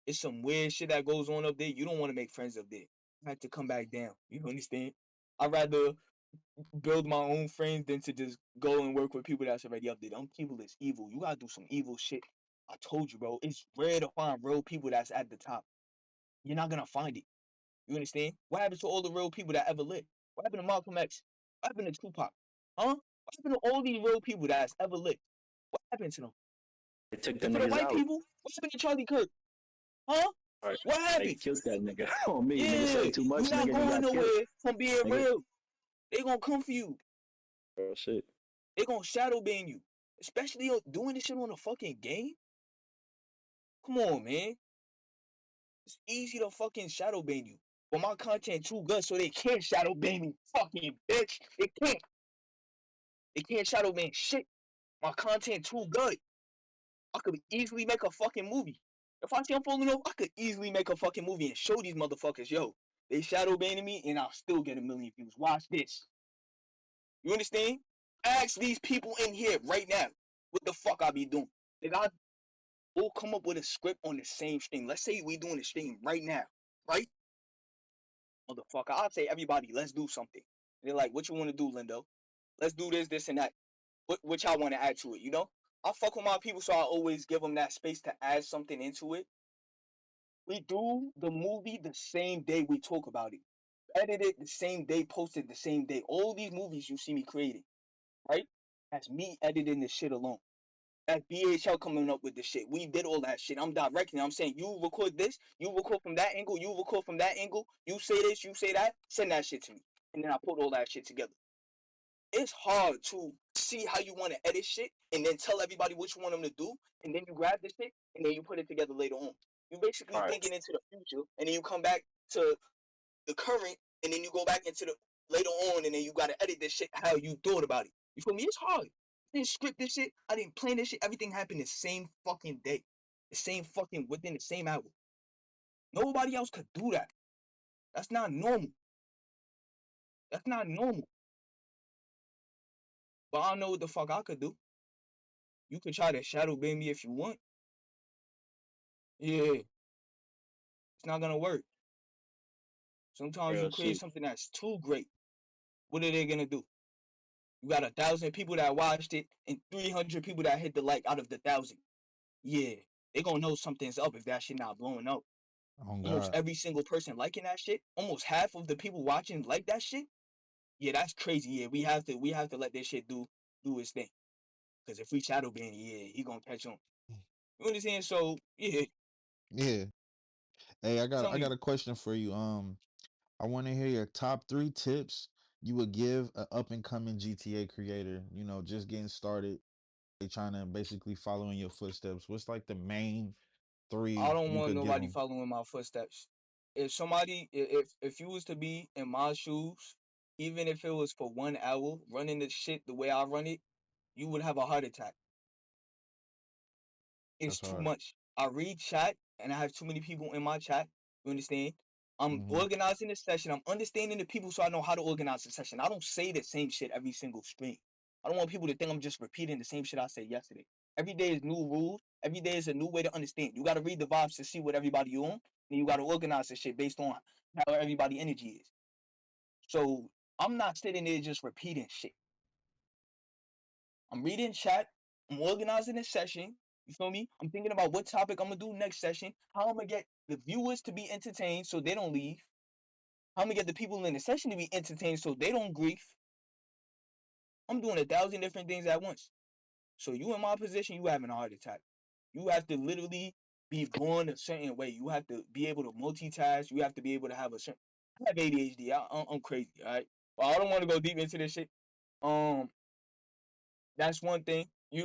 It's some weird shit that goes on up there. You don't want to make friends up there. I had to come back down. You understand? I'd rather build my own friends than to just go and work with people that's already up there. Them people is evil. You gotta do some evil shit. I told you, bro. It's rare to find real people that's at the top. You're not gonna find it. You understand? What happened to all the real people that ever lived? What happened to Malcolm X? What happened to Tupac? Huh? What happened to all these real people that's ever lived? What happened to them? They took And them for the niggas white out. people, what happened to Charlie Kirk? Huh? All right. What They happened? killed that nigga on me. Nigga Yeah, say too you much, not nigga, and he going got killed. nowhere from being Nigga. real. They gonna come for you. Real shit. They gonna shadow ban you. Especially doing this shit on a fucking game. Come on, man. It's easy to fucking shadow ban you. But my content too good, so they can't shadow ban me. Fucking bitch. They can't. They can't shadow ban shit. My content too good. I could easily make a fucking movie. If I see I'm falling off, I could easily make a fucking movie and show these motherfuckers, yo, they shadow banning me and I'll still get 1 million views. Watch this. You understand? Ask these people in here right now what the fuck I be doing. They got all come up with a script on the same stream. Let's say we doing a stream right now, right? Motherfucker, I'd say everybody, let's do something. They're like, what you want to do, Lindo? Let's do this, this, and that. What y'all want to add to it, you know? I fuck with my people, so I always give them that space to add something into it. We do the movie the same day we talk about it. Edited the same day, posted the same day. All these movies you see me creating, right? That's me editing this shit alone. That's BHL coming up with the shit. We did all that shit. I'm directing. I'm saying you record this, you record from that angle, you record from that angle, you say this, you say that, send that shit to me. And then I put all that shit together. It's hard to see how you want to edit shit and then tell everybody what you want them to do, and then you grab the shit and then you put it together later on. You basically Right. thinking into the future, and then you come back to the current, and then you go back into the later on, and then you gotta edit this shit how you thought about it. You feel me? It's hard. I didn't script this shit. I didn't plan this shit. Everything happened the same fucking day, the same fucking within the same hour. Nobody else could do that. That's not normal. That's not normal. But I know what the fuck I could do. You could try to shadow ban me if you want. Yeah, it's not gonna work. Sometimes you Real create shit. something that's too great. What are they gonna do? You got 1,000 people that watched it and 300 people that hit the like out of the 1,000. Yeah, they gonna know something's up if that shit not blowing up. Oh Almost God. every single person liking that shit, almost half of the people watching like that shit. Yeah, that's crazy. Yeah, we have to let this shit do its thing. Cause if we shadow ban, yeah, he gonna catch on. You understand? So yeah, Yeah. Hey, tell I me. got a question for you. I want to hear your top 3 tips you would give a up and coming GTA creator, just getting started, they trying to basically follow in your footsteps. What's like the main I 3 don't you want could give nobody them? following my footsteps. If somebody, if you was to be in my shoes, even if it was for 1 hour, running the shit the way I run it, you would have a heart attack. It's That's too hard. much. I read chat and I have too many people in my chat. You understand? I'm Mm-hmm. organizing the session. I'm understanding the people so I know how to organize the session. I don't say the same shit every single stream. I don't want people to think I'm just repeating the same shit I said yesterday. Every day is new rules. Every day is a new way to understand. You gotta read the vibes to see what everybody on. And you gotta organize the shit based on how everybody energy is. So I'm not sitting there just repeating shit. I'm reading chat. I'm organizing this session. You feel me? I'm thinking about what topic I'm gonna do next session. How I'm gonna get the viewers to be entertained so they don't leave. How I'm gonna get the people in the session to be entertained so they don't grief. I'm doing 1,000 different things at once. So you in my position, you having a heart attack. You have to literally be born a certain way. You have to be able to multitask. You have to be able to have a certain. I have ADHD. I'm crazy. All right, but I don't want to go deep into this shit. Um, that's one thing. You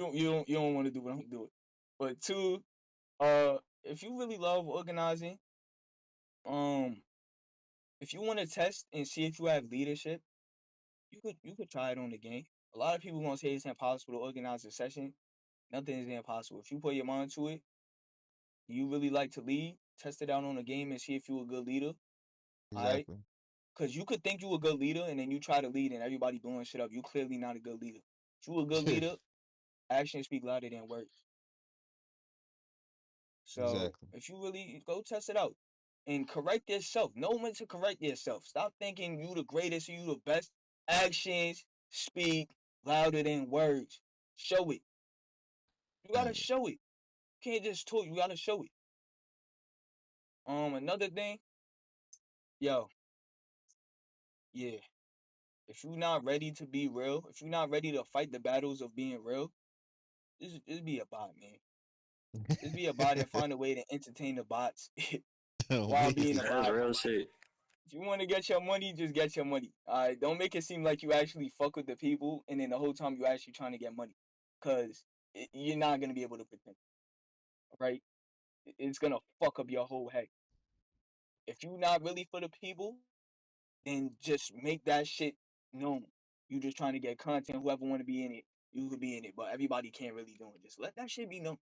don't want to do what I'm doing. But two, if you really love organizing, um, if you want to test and see if you have leadership, you could try it on the game. A lot of people gonna say it's impossible to organize a session. Nothing is impossible. If you put your mind to it, you really like to lead, test it out on a game and see if you're a good leader. All right, Exactly. because you could think you a good leader and then you try to lead and everybody blowing shit up. You clearly not a good leader. If you a good leader, actions speak louder than words. So Exactly. if you really go test it out and correct yourself, know when to correct yourself. Stop thinking you the greatest, you the best. Actions speak louder than words. Show it. You Hell gotta yeah. show it. You can't just talk. You gotta show it. Another thing, yo, yeah. If you're not ready to be real, if you're not ready to fight the battles of being real, just be a bot, man. Just be a bot and find a way to entertain the bots Oh, while being a That's bot. real shit. If you want to get your money, just get your money. All right, don't make it seem like you actually fuck with the people, and then the whole time you actually trying to get money, cause you're not gonna be able to pretend, right? It's gonna fuck up your whole head. If you're not really for the people, then just make that shit known. You just trying to get content. Whoever want to be in it, you could be in it, but everybody can't really do it. Just let that shit be known,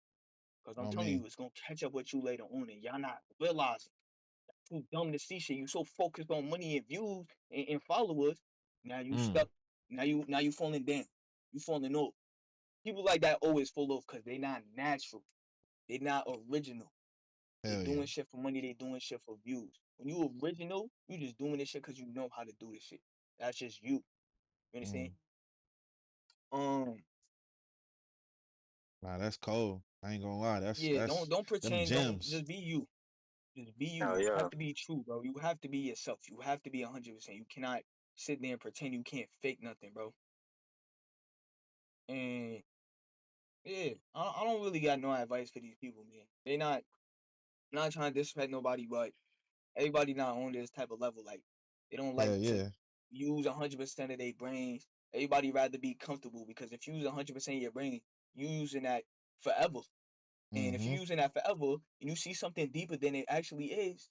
cause I'm I telling you, mean, it's gonna catch up with you later on, and y'all not realizing. Too dumb to see shit. You so focused on money and views and followers. Now you mm, stuck. Now you falling down. You falling off. People like that always fall off because they not natural. They not original. They hell yeah. doing shit for money. They doing shit for views. When you original, you just doing this shit because you know how to do this shit. That's just you. You understand? Mm. Um, Nah, that's cold. I ain't gonna lie. yeah, That's don't them pretend, don't gems. just be you. Just be you. Hell You yeah. have to be true, bro. You have to be yourself. You have to be 100%. You cannot sit there and pretend you can't fake nothing, bro. And yeah, I don't really got no advice for these people, man. They not trying to disrespect nobody, but everybody not on this type of level. Like they don't like Hell to yeah. use 100% of their brains. Everybody rather be comfortable because if you use 100% of your brain, you using that forever. And if Mm-hmm. you're using that forever and you see something deeper than it actually is,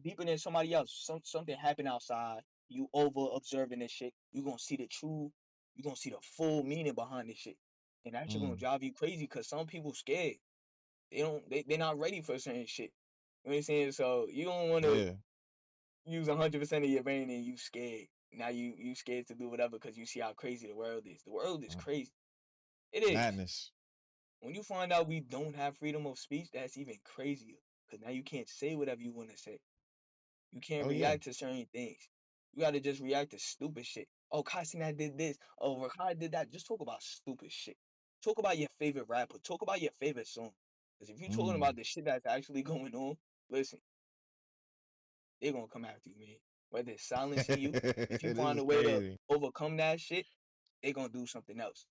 deeper than somebody else, something happen outside, you over observing this shit, you gonna see the true, you gonna see the full meaning behind this shit. And that shit gonna Mm. drive you crazy because some people scared. They're not ready for certain shit. You know what I'm saying? So you don't wanna Yeah. use 100% of your brain and you scared. Now you scared to do whatever because you see how crazy the world is. The world is Uh, crazy. It is. Madness. When you find out we don't have freedom of speech, that's even crazier. Cause now you can't say whatever you want to say. You can't Oh yeah. react to certain things. You gotta just react to stupid shit. Oh, Kasina did this. Oh, Rakai did that. Just talk about stupid shit. Talk about your favorite rapper. Talk about your favorite song. Because if you're talking Mm. about the shit that's actually going on, listen, they're gonna come after you, man. Whether it's silencing you, if you This find is a way to crazy. overcome that shit, they're gonna do something else.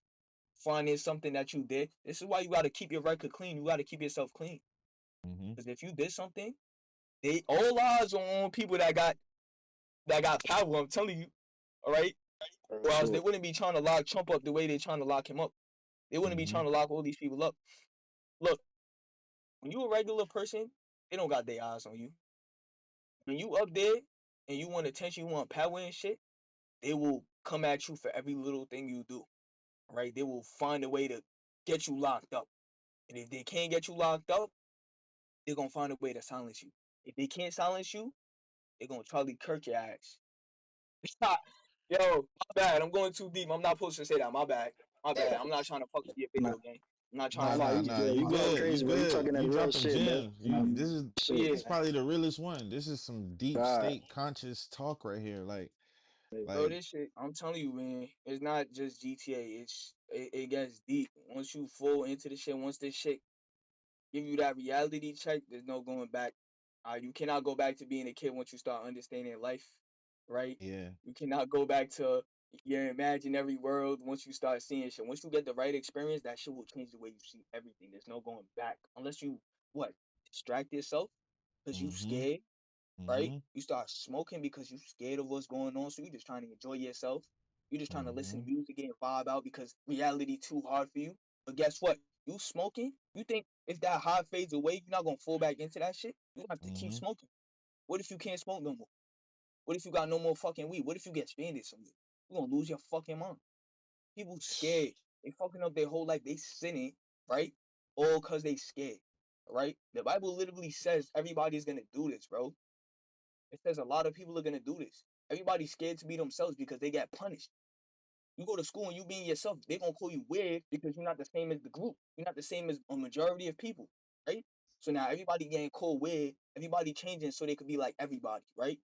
Finding something that you did. This is why you gotta keep your record clean. You gotta keep yourself clean. Mm-hmm. Because if you did something, they all eyes are on people that got power. I'm telling you, all right. Or else they Shit. wouldn't be trying to lock Trump up the way they're trying to lock him up. They wouldn't be Mm-hmm. trying to lock all these people up. Look, when you a regular person, they don't got their eyes on you. When you up there and you want attention, you want power and shit, they will come at you for every little thing you do. Right? They will find a way to get you locked up. And if they can't get you locked up, they're gonna find a way to silence you. If they can't silence you, they're gonna Charlie Kirk your ass. Yo, my bad. I'm going too deep. I'm not supposed to say that. My bad. My bad. I'm not trying to fuck up your Nah, video game. I'm not trying Nah, to nah, fuck nah, up you your nah. video good. You You game. going good. You crazy, bro. You good. talking that You real dropping shit, man. gems. You this is But Shit. yeah, this probably the realest one. This is some deep God. state conscious talk right here. bro, Like this shit, I'm telling you, man, it's not just GTA. It gets deep. Once you fall into the shit, once this shit give you that reality check, there's no going back. You cannot go back to being a kid once you start understanding life, right? yeah. You cannot go back to your imaginary world once you start seeing shit. Once you get the right experience, that shit will change the way you see everything. There's no going back unless you what distract yourself because you Mm-hmm. scared, right? Mm-hmm. You start smoking because you scared of what's going on, so you're just trying to enjoy yourself. You're just trying to listen Mm-hmm. to music and vibe out because reality too hard for you. But guess what? You smoking, you think if that high fades away, you're not gonna fall back into that shit? You have to keep Mm-hmm. smoking. What if you can't smoke no more? What if you got no more fucking weed? What if you get spanded somewhere? You're gonna lose your fucking mind. People scared. They fucking up their whole life. They sinning, right? All cause they scared. Right? The Bible literally says everybody's gonna do this, bro. It says a lot of people are gonna do this. Everybody's scared to be themselves because they get punished. You go to school and you being yourself, they're gonna call you weird because you're not the same as the group. You're not the same as a majority of people, right? So now everybody getting called weird, everybody changing so they could be like everybody, right?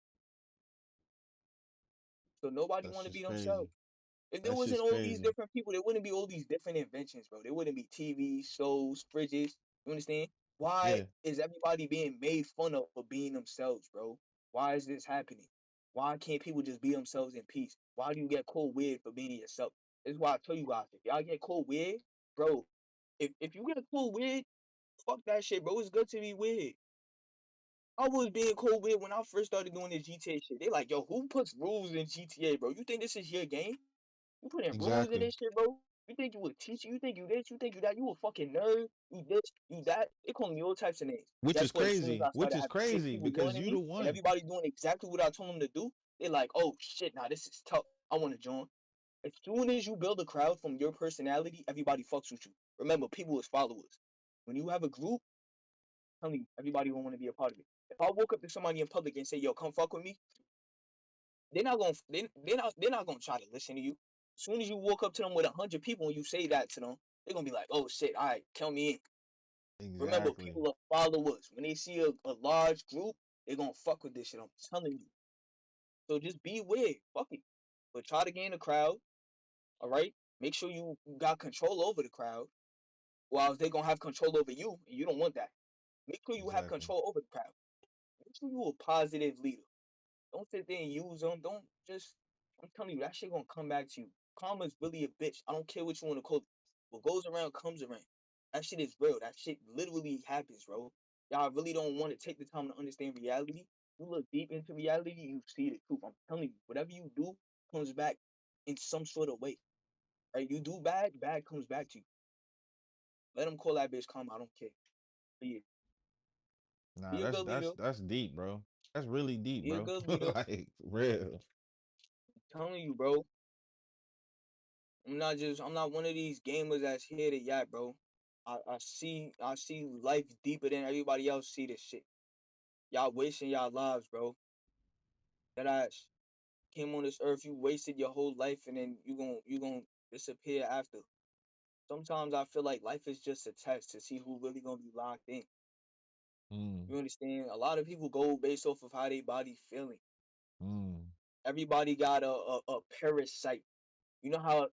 So nobody That's want to be just themselves. crazy. If there That's wasn't just all these crazy. different people, there wouldn't be all these different inventions, bro. There wouldn't be TVs, stoves, fridges. You understand? Why Yeah. is everybody being made fun of for being themselves, bro? Why is this happening? Why can't people just be themselves in peace? Why do you get called weird for being yourself? This is why I tell you guys, if y'all get called weird, bro, if you get called weird, fuck that shit, bro. It's good to be weird. I was being called weird when I first started doing this GTA shit. They like, yo, who puts rules in GTA, bro? You think this is your game? You putting rules in Exactly. this shit, bro. You think you a teacher? You think you this? You think you that? You a fucking nerd? You this? You that? They call me all types of names. Which Guess is what? As soon as crazy. I Which started is having six crazy people because joining you the me and one. everybody doing exactly what I told them to do, they're like, oh shit, nah, this is tough. I want to join. As soon as you build a crowd from your personality, everybody fucks with you. Remember, people is followers. When you have a group, tell me everybody will want to be a part of it. If I woke up to somebody in public and say, yo, come fuck with me, they're not gonna try to listen to you. As soon as you walk up to them with 100 people and you say that to them, they're gonna be like, "Oh shit, all right, count me in." Remember, Exactly. people are followers. When they see a large group, they're gonna fuck with this shit. I'm telling you. So just be weird. Fuck it. But try to gain a crowd, all right? Make sure you got control over the crowd, or else they're gonna have control over you, and you don't want that. Make sure you have Exactly. control over the crowd. Make sure you a positive leader. Don't sit there and use them. Don't just. I'm telling you, that shit gonna come back to you. Karma is really a bitch. I don't care what you want to call it. What goes around comes around. That shit is real. That shit literally happens, bro. Y'all really don't want to take the time to understand reality. You look deep into reality, you see the truth. I'm telling you, whatever you do comes back in some sort of way. Right? You do bad, bad comes back to you. Let them call that bitch karma. I don't care. But yeah, Nah, be a that's good that's leader. that's deep, bro. That's really deep, Be a bro. good leader. Like real. I'm telling you, bro. I'm not one of these gamers that's here to yak, bro. I see life deeper than everybody else see this shit. Y'all wasting y'all lives, bro. That ass came on this earth, you wasted your whole life and then you gon' disappear after. Sometimes I feel like life is just a test to see who really gonna be locked in. Mm, You understand? A lot of people go based off of how they body feeling. mm, Everybody got a parasite. You know how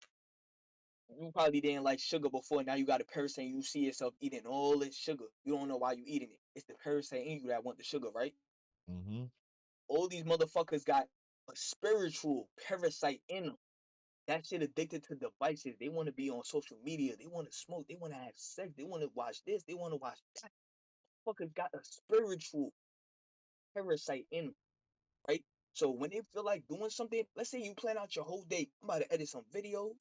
you probably didn't like sugar before. Now you got a parasite. You see yourself eating all this sugar. You don't know why you eating it. It's the parasite in you that want the sugar, right? mm-hmm. All these motherfuckers got a spiritual parasite in them. That shit addicted to devices. They want to be on social media. They want to smoke. They want to have sex. They want to watch this. They want to watch that. Fuckers got a spiritual parasite in them, right? So when they feel like doing something, let's say you plan out your whole day. I'm about to edit some videos.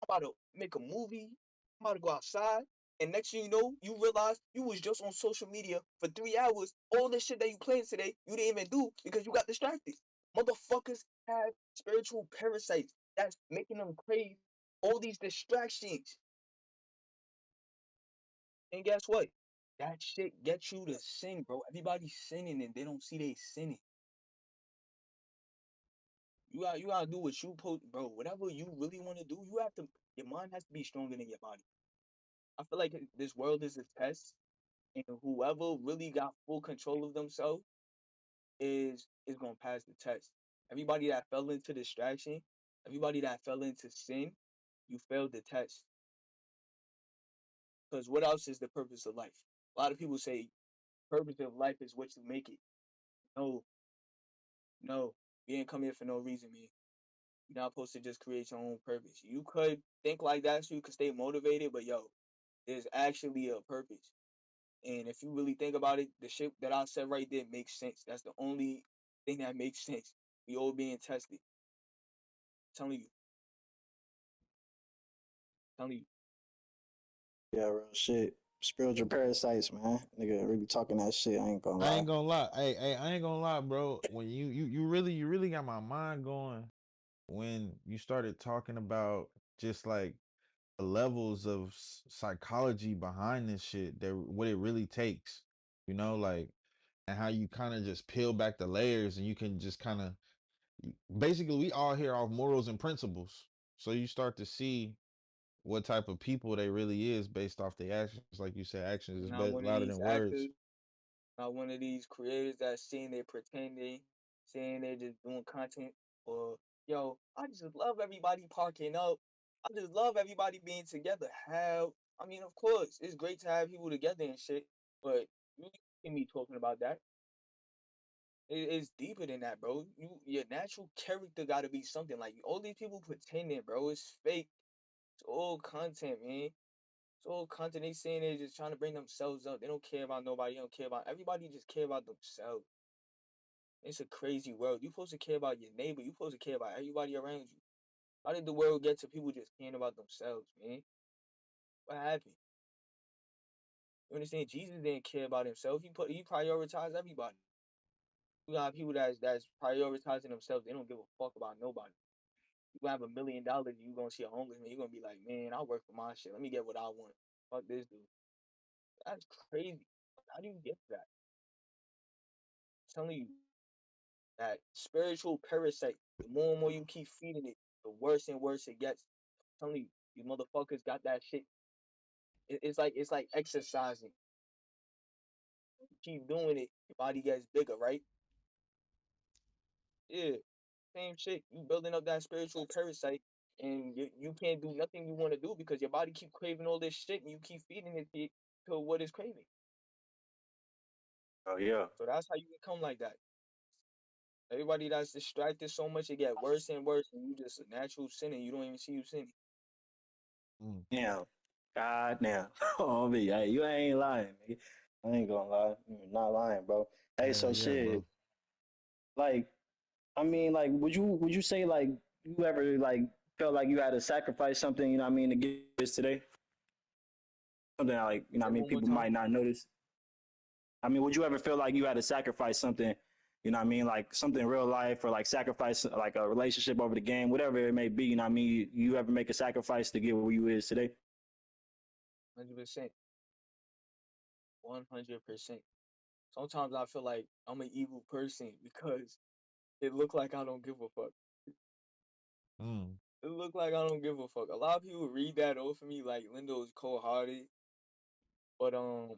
I'm about to make a movie. I'm about to go outside. And next thing you know, you realize you was just on social media for 3 hours. All the shit that you planned today, you didn't even do because you got distracted. Motherfuckers have spiritual parasites that's making them crave all these distractions. And guess what? That shit gets you to sin, bro. Everybody's sinning and they don't see they sinning. You gotta do what you bro. Whatever you really want to do, you have to. Your mind has to be stronger than your body. I feel like this world is a test, and whoever really got full control of themselves is gonna pass the test. Everybody that fell into distraction, everybody that fell into sin, you failed the test. Because what else is the purpose of life? A lot of people say purpose of life is what you make it. No, no, you didn't come here for no reason, man. You're not supposed to just create your own purpose. You could think like that so you could stay motivated, but yo, there's actually a purpose. And if you really think about it, the shit that I said right there makes sense. That's the only thing that makes sense. We all being tested. I'm telling you, I'm telling you. Yeah, real shit. Spiritual parasites, man. Nigga really talking that shit. I ain't gonna I lie. ain't gonna lie. Hey, I ain't gonna lie, bro. When you really got my mind going when you started talking about just like the levels of psychology behind this shit, that what it really takes, like, and how you kind of just peel back the layers and you can just kind of basically we all here off morals and principles. So you start to see what type of people they really is based off their actions. Like you said, actions I'm is not one of louder these than words. actors, not one of these creators that saying they pretending, saying they're just doing content. Or yo, I just love everybody parking up. I just love everybody being together. How? I mean, of course, it's great to have people together and shit, but you hear me talking about that. It's deeper than that, bro. Your natural character got to be something like all these people pretending, bro. It's fake. It's all content, man. It's all content. They saying they're just trying to bring themselves up. They don't care about nobody. They don't care about everybody. Just care about themselves. It's a crazy world. You supposed to care about your neighbor. You supposed to care about everybody around you. How did the world get to people just caring about themselves, man? What happened? You understand? Jesus didn't care about himself. He prioritized everybody. You got people that's prioritizing themselves. They don't give a fuck about nobody. You have $1 million, you gonna see a homeless man, you gonna be like, man, I work for my shit. Let me get what I want. Fuck this dude. That's crazy. How do you get that? I'm telling you, that spiritual parasite, the more and more you keep feeding it, the worse and worse it gets. I'm telling you, you motherfuckers got that shit. It's like exercising. You keep doing it, your body gets bigger, right? Yeah. same shit. You building up that spiritual parasite, and you can't do nothing you want to do because your body keep craving all this shit, and you keep feeding it to what it's craving. Oh yeah. So that's how you become like that. Everybody that's distracted so much, it get worse and worse, and you just a natural sinner. You don't even see you sinning. Mm. Damn. God damn. Oh me. Hey, you ain't lying, nigga. I ain't gonna lie. You're not lying, bro. Hey, Hell so yeah, shit. bro. Like, I mean, like, would you say like you ever like felt like you had to sacrifice something, you know what I mean, to get this today? Something like, you know what Say I mean, one more people time. might not notice. I mean, would you ever feel like you had to sacrifice something, you know what I mean, like something in real life or like sacrifice like a relationship over the game, whatever it may be, you know what I mean? You ever make a sacrifice to get where you is today? 100%. 100%. Sometimes I feel like I'm an evil person because it look like I don't give a fuck. Mm. It look like I don't give a fuck. A lot of people read that over me like Lindo is cold hearted, but I don't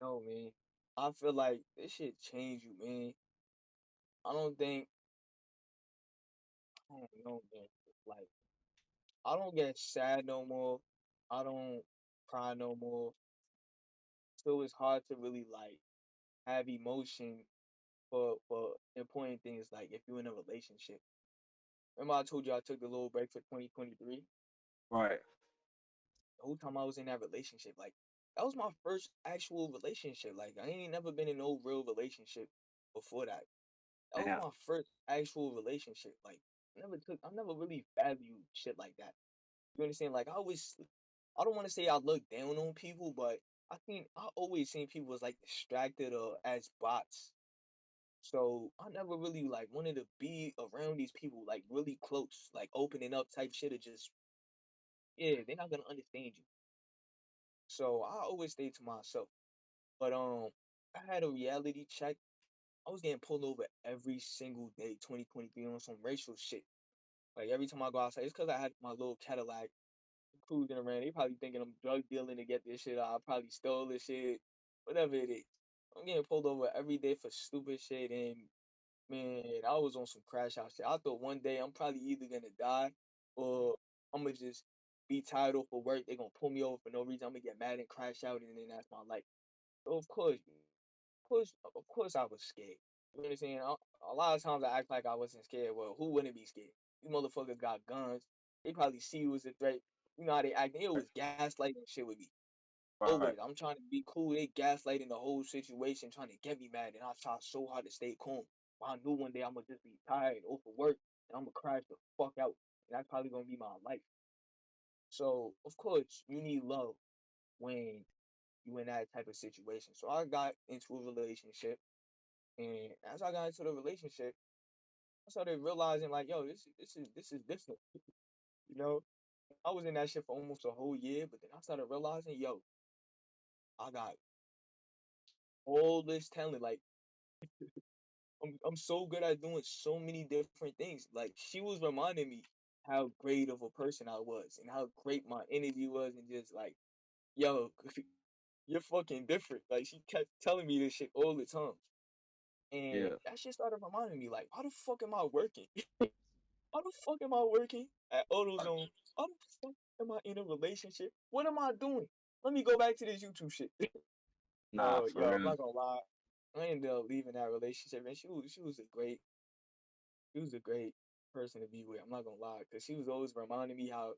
know, man. I feel like this shit change you, man. I don't think I don't know, man. Like I don't get sad no more. I don't cry no more. So it's hard to really like have emotion for important things like if you're in a relationship. Remember I told you I took the little break for 2023? Right. The whole time I was in that relationship, like that was my first actual relationship. Like I ain't never been in no real relationship before that. That was Damn. my first actual relationship. Like I never really valued shit like that. You understand? Like I don't want to say I look down on people, but I always seen people as like distracted or as bots. So I never really like wanted to be around these people like really close, like opening up type shit or just yeah, they're not gonna understand you. So I always stayed to myself. But I had a reality check. I was getting pulled over every single day, 2023 on some racial shit. Like every time I go outside, it's because I had my little Cadillac cruising around. They probably thinking I'm drug dealing to get this shit. I probably stole this shit, whatever it is. I'm getting pulled over every day for stupid shit, and man, I was on some crash out shit. I thought one day I'm probably either gonna die or I'm gonna just be tired off of work. They're gonna pull me over for no reason. I'm gonna get mad and crash out, and then that's my life. So of course, I was scared. You know what I'm saying? A lot of times I act like I wasn't scared. Well, who wouldn't be scared? These motherfuckers got guns. They probably see you as a threat. You know how they act. They always gaslighting shit with me. Right. Always. I'm trying to be cool. They gaslighting the whole situation, trying to get me mad. And I try so hard to stay calm. But I knew one day I'm going to just be tired, overworked, and I'm going to crash the fuck out. And that's probably going to be my life. So, of course, you need love when you in that type of situation. So I got into a relationship. And as I got into the relationship, I started realizing like, yo, this is different. You know, I was in that shit for almost a whole year, but then I started realizing, yo, I got all this talent. Like I'm so good at doing so many different things. Like she was reminding me how great of a person I was and how great my energy was and just like, yo, you're fucking different. Like she kept telling me this shit all the time. And Yeah. that shit started reminding me, like, how the fuck am I working? How the fuck am I working at AutoZone? How the fuck am I in a relationship? What am I doing? Let me go back to this YouTube shit. Nah, for Yo, I'm real. not gonna lie. I ended up leaving that relationship, and she was a great person to be with. I'm not gonna lie, because she was always reminding me how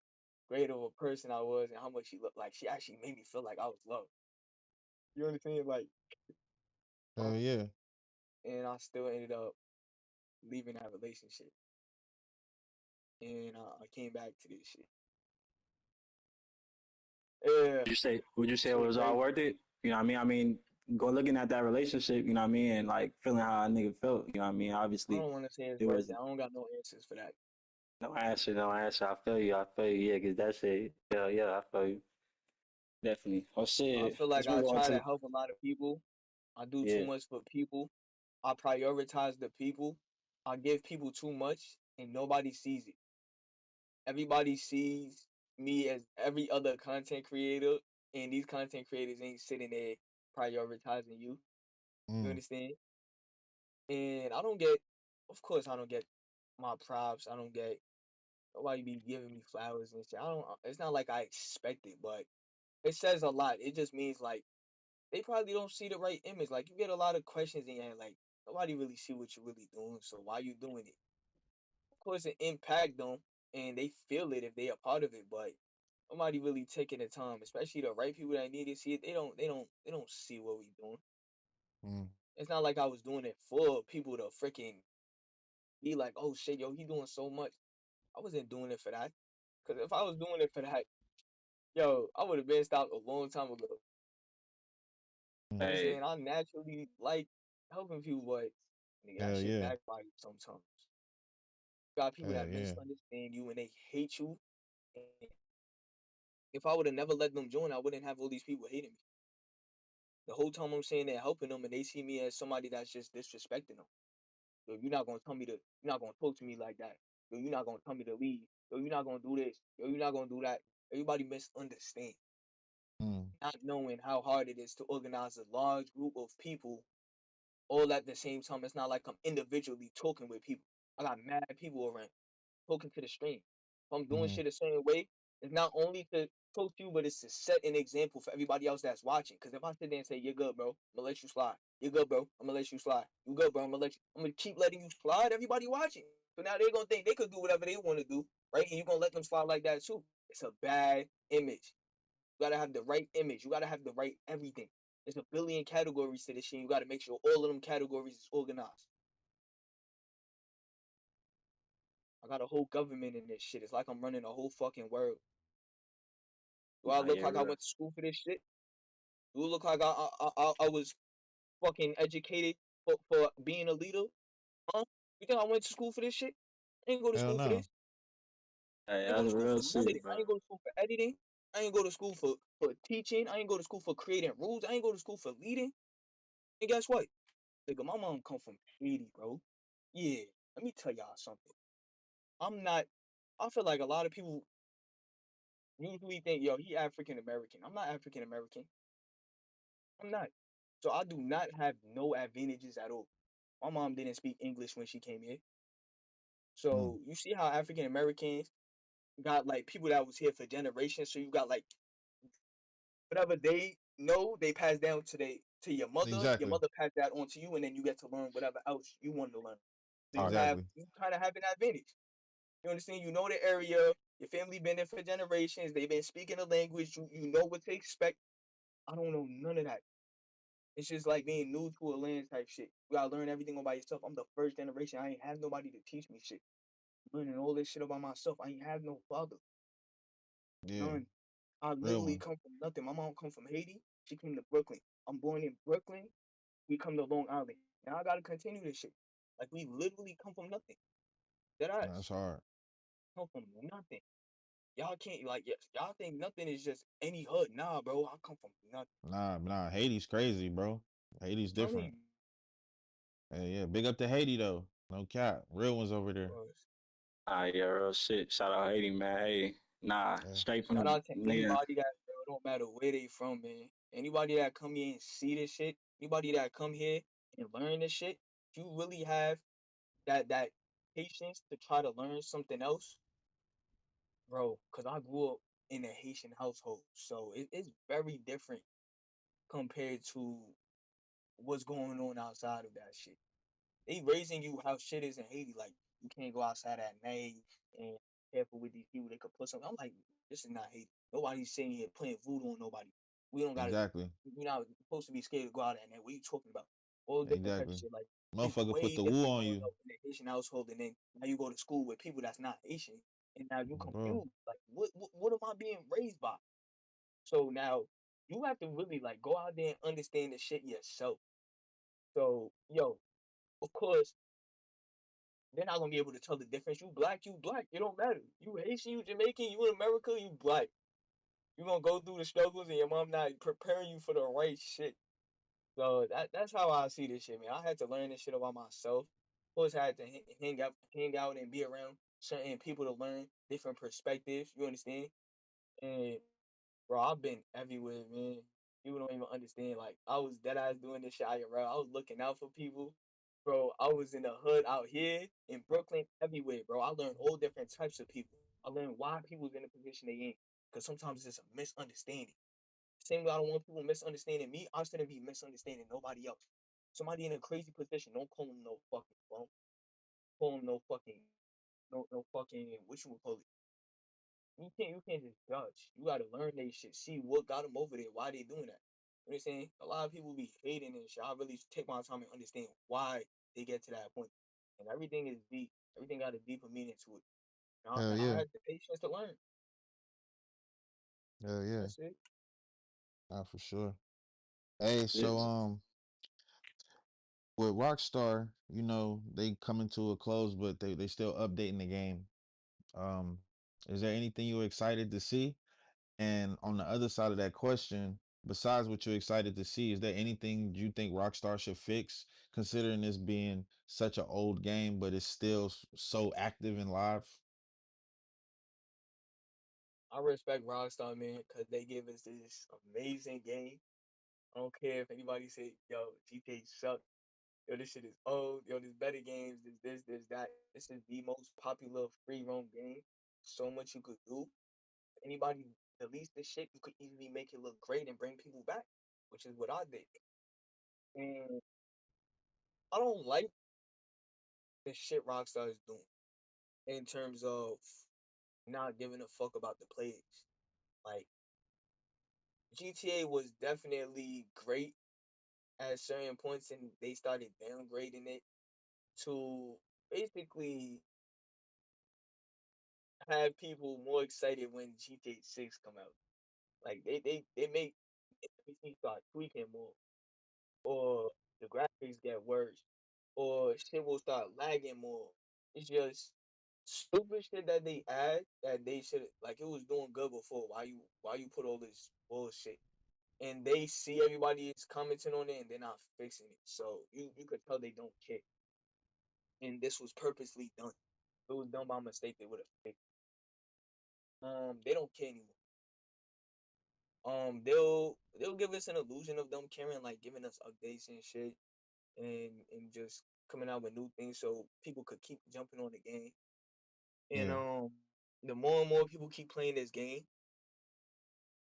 great of a person I was and how much she looked like. She actually made me feel like I was loved. You understand? Like, Hell uh, yeah. and I still ended up leaving that relationship, and I came back to this shit. Yeah, Would you say it shit was all crazy. worth it? You know what I mean? I mean, go looking at that relationship, you know what I mean, and like feeling how a nigga felt, you know what I mean? I Obviously don't want to say it's it worth was it. I don't got no answers for that. no answer, no answer. I feel you, yeah, cause that shit, yeah, yeah, I feel you. Definitely. Oh I shit. feel like Let's I move on try to to help a lot of people. I do too yeah. much for people. I prioritize the people. I give people too much, and nobody sees it. Everybody sees me as every other content creator, and these content creators ain't sitting there prioritizing you. You Mm. understand? And I don't get of course, I don't get my props. I don't get nobody be giving me flowers and shit. I don't. It's not like I expect it, but it says a lot. It just means like they probably don't see the right image. Like you get a lot of questions in your head, like nobody really see what you're really doing. So why you doing it? Of course, it impact them and they feel it if they are part of it, but nobody really taking the time, especially the right people that need to see it. They don't see what we doing. Mm. It's not like I was doing it for people to freaking be like, oh shit, yo, he doing so much. I wasn't doing it for that. Cause if I was doing it for that, yo, I would have been stopped a long time ago. You know what I'm Mm. Hey, saying? I naturally like helping people, but nigga, that Hell shit yeah. backfires sometimes. You got people Hell that yeah. misunderstand you and they hate you. And if I would have never let them join, I wouldn't have all these people hating me. The whole time I'm saying they're helping them, and they see me as somebody that's just disrespecting them. Yo, you're not gonna tell me to. You're not gonna talk to me like that. Yo, you're not gonna tell me to leave. Yo, you're not gonna do this. Yo, you're not gonna do that. Everybody misunderstand, Mm. not knowing how hard it is to organize a large group of people all at the same time. It's not like I'm individually talking with people. I got mad people around talking to the stream. If I'm doing Mm. shit a certain way, it's not only to talk to you, but it's to set an example for everybody else that's watching. Because if I sit there and say, you're good, bro, I'm gonna let you slide. You're good, bro, I'm gonna let you slide. You good, bro, I'm gonna keep letting you slide, everybody watching. So now they're gonna think they could do whatever they wanna do, right? And you're gonna let them slide like that too. It's a bad image. You gotta have the right image. You gotta have the right everything. There's a billion categories to this shit. You gotta make sure all of them categories is organized. I got a whole government in this shit. It's like I'm running a whole fucking world. Do I nah, look yeah, like I real. went to school for this shit? Do it look like I was fucking educated for being a leader? Huh? You think I went to school for this shit? I ain't go to Hell school for no. this. Hey, I ain't go to that's school for real none of shit, this. I bro. ain't go to school for editing. I ain't go to school for teaching. I ain't go to school for creating rules. I ain't go to school for leading. And guess what? Nigga, my mom come from Haiti, bro. Yeah, let me tell y'all something. I'm not. I feel like a lot of people usually think, yo, he African American. I'm not African American. I'm not. So I do not have no advantages at all. My mom didn't speak English when she came here. Mm. So you see how African Americans got like people that was here for generations. So you got like whatever they know, they pass down to they to your mother. Your Exactly. mother passed that on to you, and then you get to learn whatever else you want to learn. So Exactly. you kind of have an advantage. You understand? You know the area. Your family been there for generations. They've been speaking the language. You know what to expect. I don't know none of that. It's just like being new to a land type shit. You gotta learn everything about yourself. I'm the first generation. I ain't have nobody to teach me shit. Learning all this shit about myself. I ain't have no father. Yeah. None. I Real literally one. come from nothing. My mom come from Haiti. She came to Brooklyn. I'm born in Brooklyn. We come to Long Island. Now I gotta continue this shit. Like we literally come from nothing. That That's ass. hard. Come from nothing. Y'all can't like yes, y'all think nothing is just any hood. Nah, bro. I come from nothing. Nah. Haiti's crazy, bro. Haiti's I'm telling different. you, Yeah. Big up to Haiti though. No cap. Real ones over there. bro. Ah, yeah, real shit. Shout out Haiti, man. Hey, nah, Yeah. straight Shout from out to nigga. anybody that bro, don't matter where they from, man. Anybody that come here and see this shit, anybody that come here and learn this shit, if you really have that patience to try to learn something else, bro. Cause I grew up in a Haitian household, so it's very different compared to what's going on outside of that shit. They raising you how shit is in Haiti. Like you can't go outside at night and careful with these people. They could put something. I'm like, this is not Haiti. Nobody's sitting here playing voodoo on nobody. We don't gotta. Exactly. We're not supposed to be scared to go out at night. What are you talking about? All different types of Exactly. shit. Like it's Motherfucker put way the woo different on growing you. up in a Haitian household, and then now you go to school with people that's not Haitian, and now you Bro. confused. Like what am I being raised by? So now you have to really like go out there and understand the shit yourself. So yo, of course they're not gonna be able to tell the difference. You black, you black. It don't matter. You Haitian, you Jamaican, you in America, you black. You gonna go through the struggles, and your mom not preparing you for the right shit. So that's how I see this shit, man. I had to learn this shit about myself. Of course, I had to hang out, and be around certain people to learn different perspectives. You understand? And bro, I've been everywhere, man. People don't even understand. Like I was dead eyes doing this shit IRL. I was looking out for people. Bro, I was in the hood out here in Brooklyn, everywhere, bro. I learned all different types of people. I learned why people's in the position they in. Because sometimes it's a misunderstanding. Same way I don't want people misunderstanding me, I shouldn't be misunderstanding nobody else. Somebody in a crazy position, don't call them no fucking bum. Call them no fucking, no fucking, what you would call it? You can't just judge. You gotta learn they shit. See what got them over there. Why they doing that. You know what I'm saying? A lot of people be hating and shit. I really take my time and understand why they get to that point. And everything is deep. Everything got a deeper meaning to it. Hell And I yeah. had the patience to learn. Hell yeah. That's it. Not for sure. Hey, so Yes. with Rockstar, they coming to a close, but they still updating the game. Um, is there anything you were excited to see? And on the other side of that question, besides what you're excited to see, is there anything you think Rockstar should fix, considering this being such an old game, but it's still so active and live? I respect Rockstar, man, because they give us this amazing game. I don't care if anybody say, yo, GTA suck. Yo, this shit is old. Yo, there's better games. There's that. This is the most popular free roam game. So much you could do. Anybody release this shit, you could easily make it look great and bring people back, which is what I did. And I don't like the shit Rockstar is doing in terms of not giving a fuck about the players. Like GTA was definitely great at certain points, and they started downgrading it to basically have people more excited when GTA 6 come out. Like they make NPC start tweaking more, or the graphics get worse, or shit will start lagging more. It's just stupid shit that they add that they should, like, it was doing good before. Why you put all this bullshit? And they see everybody is commenting on it and they're not fixing it. So you could tell they don't care. And this was purposely done. If it was done by mistake, they would have fixed it. They don't care anymore. They'll give us an illusion of them caring, like giving us updates and shit, and just coming out with new things so people could keep jumping on the game. And Yeah. the more and more people keep playing this game,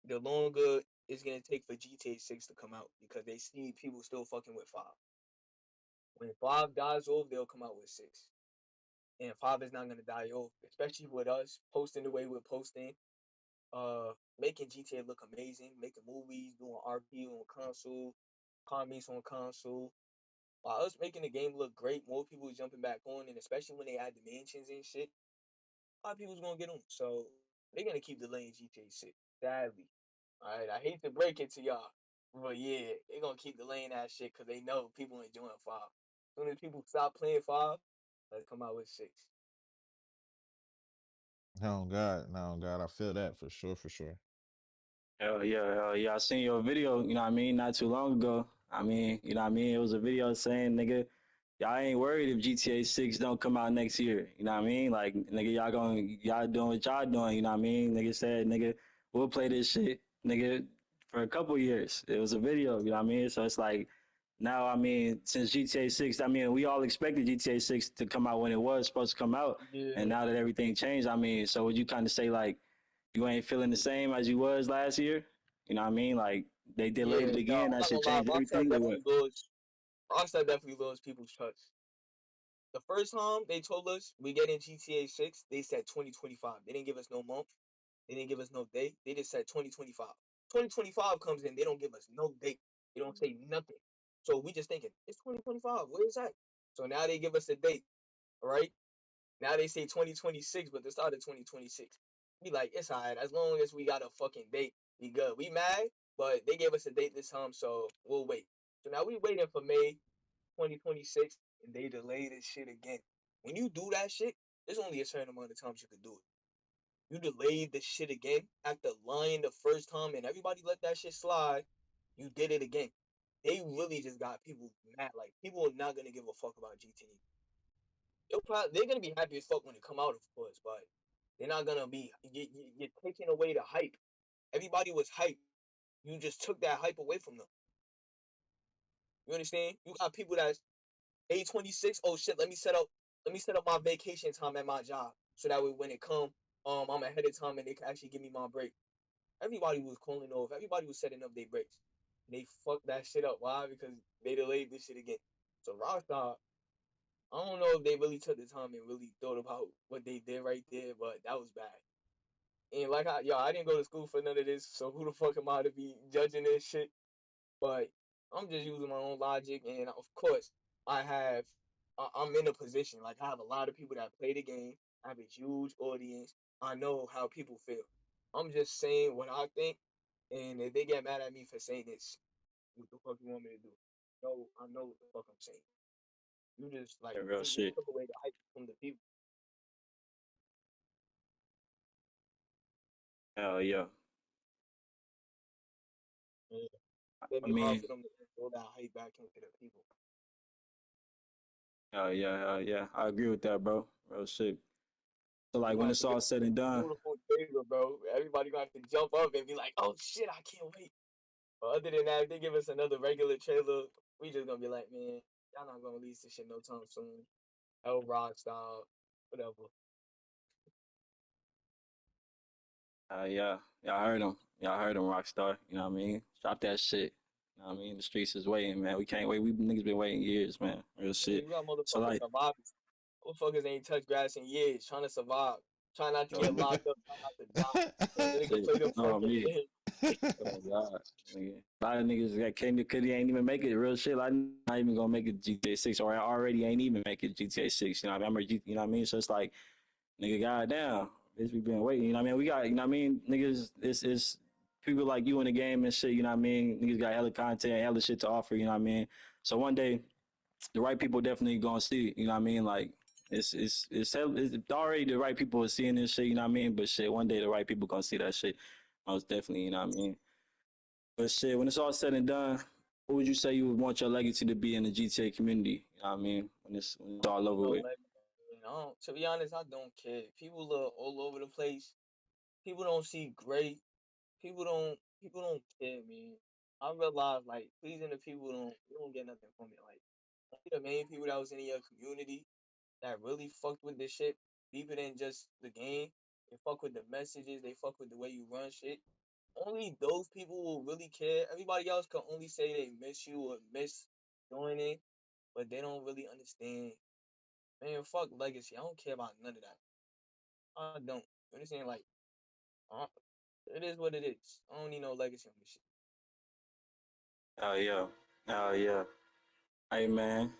the longer it's gonna take for GTA 6 to come out because they see people still fucking with five. When five dies off, they'll come out with six. And five is not gonna die off, especially with us posting the way we're posting, making GTA look amazing, making movies, doing RP on console, comics on console. While us making the game look great, more people jumping back on, and especially when they add dimensions and shit, a lot of people's gonna get on. So they're gonna keep delaying GTA 6. Sadly. Alright, I hate to break it to y'all. But yeah, they're gonna keep delaying that shit because they know people enjoying five. As soon as people stop playing five, let's come out with six. No, God, no, God, I feel that for sure, for sure. Hell yeah, hell yeah. I seen your video, you know what I mean, not too long ago. I mean, you know what I mean? It was a video saying, nigga, y'all ain't worried if GTA 6 don't come out next year. You know what I mean? Like, nigga, y'all doing what y'all doing, you know what I mean? Nigga said, nigga, we'll play this shit, nigga, for a couple years. It was a video, you know what I mean? So it's like, now, I mean, since GTA 6, I mean, we all expected GTA 6 to come out when it was supposed to come out. And Yeah, now that everything changed, I mean, so would you kind of say, like, you ain't feeling the same as you was last year? You know what I mean? Like, they delayed yeah, it no, again. I'm That not shit gonna lie. changed everything. Or what? Rockstar definitely lost people's trust. The first time they told us we get in GTA 6, they said 2025. They didn't give us no month. They didn't give us no date. They just said 2025. 2025 comes in, they don't give us no date. They don't say nothing. So we just thinking, it's 2025. Where is that? So now they give us a date, all right? Now they say 2026, but the start of 2026. Be like, it's alright. As long as we got a fucking date, we good. We mad, but they gave us a date this time, so we'll wait. So now we waiting for May 2026, and they delay this shit again. When you do that shit, there's only a certain amount of times you could do it. You delayed the shit again after lying the first time, and everybody let that shit slide. You did it again. They really just got people mad. Like, people are not gonna give a fuck about GTA. They're gonna be happy as fuck when it come out, of course, but they're not gonna be. You're taking away the hype. Everybody was hyped. You just took that hype away from them. You understand? You got people Day 26. Oh shit, let me set up my vacation time at my job. So that way when it come, I'm ahead of time and they can actually give me my break. Everybody was calling off. Everybody was setting up their breaks. And they fucked that shit up. Why? Because they delayed this shit again. So Rockstar, I don't know if they really took the time and really thought about what they did right there, but that was bad. And like I didn't go to school for none of this, so who the fuck am I to be judging this shit? But I'm just using my own logic, and of course, I'm in a position like I have a lot of people that play the game. I have a huge audience. I know how people feel. I'm just saying what I think, and if they get mad at me for saying this, what the fuck you want me to do? No, I know what the fuck I'm saying. You just like Yeah, real you just shit. took away the hype from the people. Hell yeah. Yeah. It'd I be hard mean, for them to throw that hype back into the people. hell yeah, hell yeah. I agree with that, bro. Real shit. So We like gonna when have it's to give all us said a and done, beautiful trailer, bro. Everybody gonna have to jump up and be like, "Oh shit, I can't wait." But other than that, if they give us another regular trailer, we just gonna be like, "Man, y'all not gonna release this shit no time soon." L Rock style, whatever. yeah, y'all heard him. Y'all heard him, Rockstar. You know what I mean? Drop that shit. You know what I mean? The streets is waiting, man. We can't wait. We niggas been waiting years, man. Real Yeah, shit. you got So motherfuckers like, surviving. Motherfuckers ain't touched grass in years, trying to survive, trying not to get locked up, trying not to die. So they can shit. play the Oh fucking me. game. Oh God. Nigga. A lot of niggas that came to Cudi ain't even make it. Real shit. Like not even gonna make it GTA 6 or I already ain't even make it GTA 6. You know what I mean? You know what I mean? So it's like, nigga, goddamn. Bitch, we been waiting. You know what I mean? We got, you know what I mean? Niggas, it's people like you in the game and shit. You know what I mean? Niggas got hella content, hella shit to offer. You know what I mean? So one day, the right people definitely gonna see it. You know what I mean? Like it's already the right people are seeing this shit. You know what I mean? But shit, one day the right people gonna see that shit. Most definitely. You know what I mean? But shit, when it's all said and done, what would you say you would want your legacy to be in the GTA community? You know what I mean? When it's all over No with. leg. To be honest, I don't care. People are all over the place. People don't see great. People don't care, man. I realize like pleasing the people don't you don't get nothing from it. Like only the main people that was in your community that really fucked with this shit deeper than just the game. They fuck with the messages. They fuck with the way you run shit. Only those people will really care. Everybody else can only say they miss you or miss joining, but they don't really understand. Man, fuck legacy. I don't care about none of that. I don't. You understand? Like, uh, it is what it is. I don't need no legacy on this shit. Oh yeah. Oh yeah. Hey man.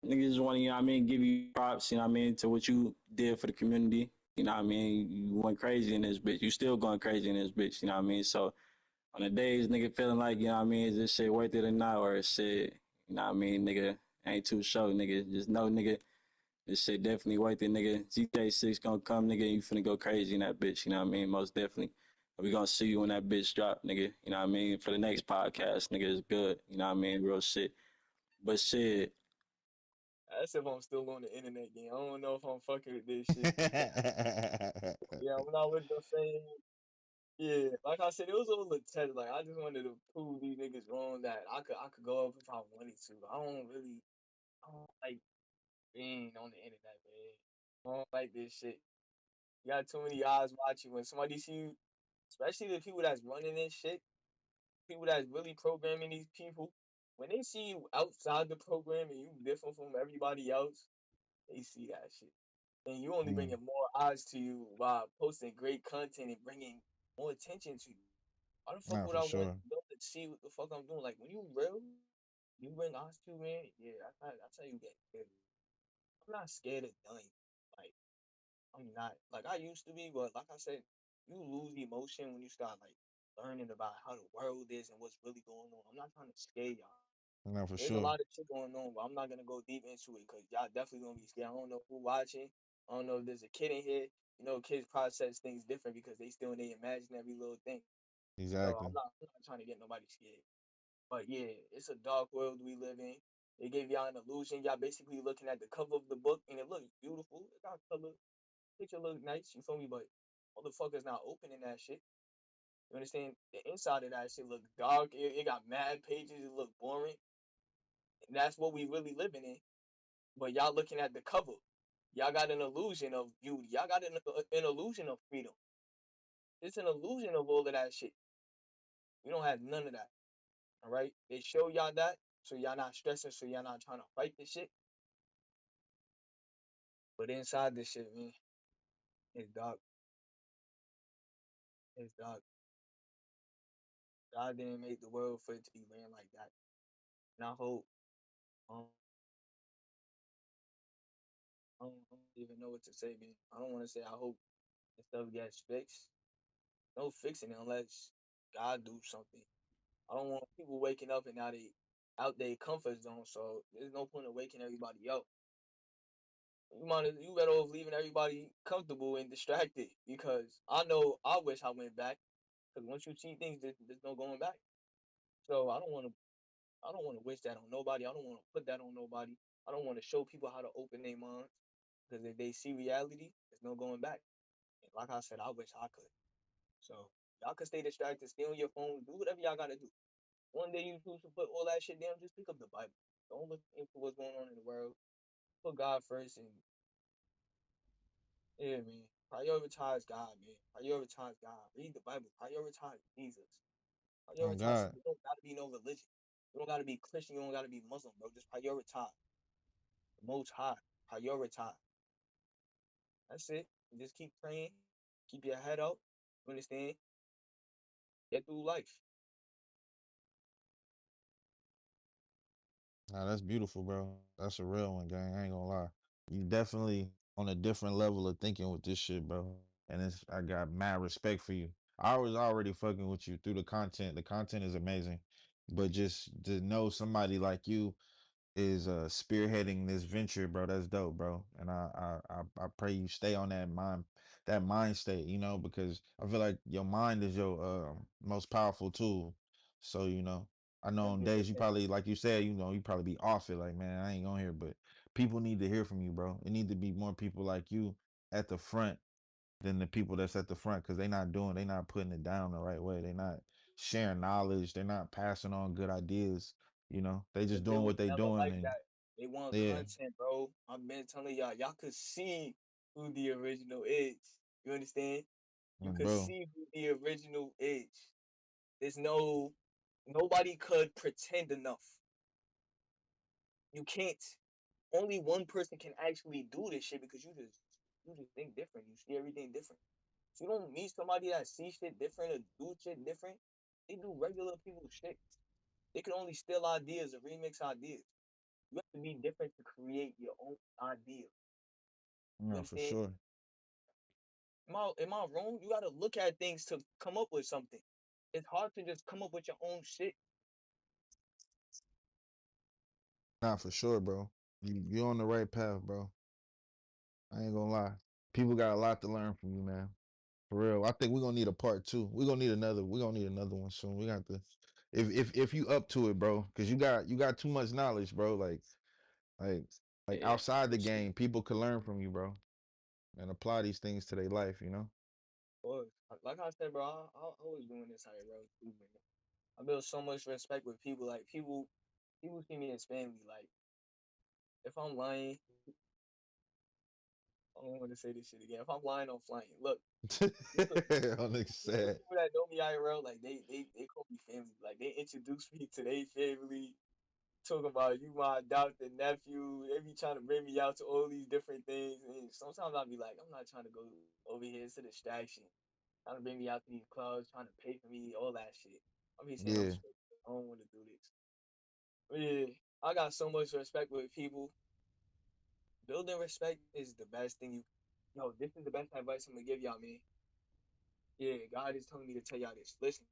Niggas just want to, you know what I mean, give you props, you know what I mean, to what you did for the community. You know what I mean? You went crazy in this bitch. You still going crazy in this bitch, you know what I mean? So on the days nigga feeling like, you know what I mean, is this shit worth it or not, or shit, you know what I mean, nigga, ain't too sure, nigga. Just know, nigga, this shit definitely worth it, nigga. GTA 6 gonna come, nigga, you finna go crazy in that bitch, you know what I mean? Most definitely. We gonna see you when that bitch drop, nigga. You know what I mean? For the next podcast, nigga, it's good. You know what I mean? Real shit. But shit. That's if I'm still on the internet game. I don't know if I'm fucking with this shit. Yeah, I'm not with the same. Yeah, like I said, it was all a test. Like I just wanted to prove these niggas wrong that I could go up if I wanted to. I don't like being on the internet, man. I don't like this shit. You got too many eyes watching. When somebody see you, especially the people that's running this shit, people that's really programming these people, when they see you outside the program and you different from everybody else, they see that shit. And you only Mm, bringing more eyes to you by posting great content and bringing more attention to you. Why the fuck not would for I want sure. them to see what the fuck I'm doing? Like when you real, you bring eyes to man. Yeah, that's how you get good. I'm not scared of dying. Like I'm not like I used to be, but like I said, you lose emotion when you start like learning about how the world is and what's really going on. I'm not trying to scare y'all. Not for There's a sure. lot of shit going on, but I'm not gonna go deep into it because y'all definitely gonna be scared. I don't know who watching. I don't know if there's a kid in here. You know, kids process things different because they still in their imaginary little thing. So Exactly. I'm not trying to get nobody scared. But yeah, it's a dark world we live in. They gave y'all an illusion. Y'all basically looking at the cover of the book and it looks beautiful. It got color. Picture look nice. You feel me? But motherfuckers not opening that shit. You understand? The inside of that shit look dark. It got mad pages. It look boring. And that's what we really living in. but y'all looking at the cover. Y'all got an illusion of beauty. Y'all got an illusion of freedom. It's an illusion of all of that shit. You don't have none of that. All right. They show y'all that, so y'all not stressing, so y'all not trying to fight this shit. But inside this shit, man, it's dark. It's dark. God didn't make the world for it to be ran like that. And I hope, um, I don't even know what to say, man. I don't want to say I hope this stuff gets fixed. No fixing it unless God do something. I don't want people waking up and now they out their comfort zone. So there's no point in waking everybody up. You better off leaving everybody comfortable and distracted because I know I wish I went back because once you see things, there's no going back. So I don't want to wish that on nobody. I don't want to put that on nobody. I don't want to show people how to open their minds because if they see reality, there's no going back. And like I said, I wish I could. So y'all can stay distracted, stay on your phone, do whatever y'all gotta do. One day you choose to put all that shit down, just pick up the Bible. Don't look into what's going on in the world. Put God first and yeah, man. Prioritize God, man. Prioritize God. Read the Bible. Prioritize Jesus. Oh Prioritize. God. You don't gotta be no religion. You don't gotta be Christian. You don't gotta be Muslim, bro. Just prioritize the Most High. Prioritize. That's it. And just keep praying. Keep your head up. You understand? Get through life. Nah, that's beautiful, bro. That's a real one, gang. I ain't gonna lie. You definitely on a different level of thinking with this shit, bro. And it's I got mad respect for you. I was already fucking with you through the content. The content is amazing. But just to know somebody like you is spearheading this venture, bro. That's dope, bro. And I pray you stay on that mind state, because I feel like your mind is your most powerful tool. So, I know on days you 100%. probably, like you said, you probably be off it, like, man, I ain't going here, but people need to hear from you, bro. It need to be more people like you at the front than the people that's at the front because they not putting it down the right way. They not sharing knowledge. They're not passing on good ideas. They just Cause it doing was what they never doing like and that. They want yeah, content, bro. I've been telling y'all, y'all could see who the original is. You understand? You could bro. see who the original is. There's nobody could pretend enough. You can't. Only one person can actually do this shit because you just think different. You see everything different. So you don't meet somebody that see shit different or do shit different. They do regular people shit. They can only steal ideas or remix ideas. You have to be different to create your own idea. You No, for understand? sure. Am I wrong? You gotta look at things to come up with something. It's hard to just come up with your own shit. Not for sure, bro. You're on the right path, bro. I ain't gonna lie. People got a lot to learn from you, man. For real. I think we're gonna need a part two. We're gonna need another one soon. We got to if you up to it, bro, because you got too much knowledge, bro. Like like Yeah, outside the appreciate it. game, people can learn from you, bro, and apply these things to their life. Boy, like I said, bro, I was doing this higher road too, man. I build so much respect with people. Like people see me as family. Like if I'm lying, I don't want to say this shit again. If I'm lying, I'm flying. Look, people, On the the sad. people that know me IRL, like they call me family. Like they introduce me to their family. Talk about you my adopted nephew. They be trying to bring me out to all these different things. And sometimes I'll be like, I'm not trying to go over here. It's a distraction. Trying to bring me out to these clubs, trying to pay for me, all that shit. I be saying I'm Yeah. straight. I don't want to do this. But yeah, I got so much respect with people. Building respect is the best thing you. Yo, this is the best advice I'm gonna give y'all, man. Yeah, God is telling me to tell y'all this. Listen,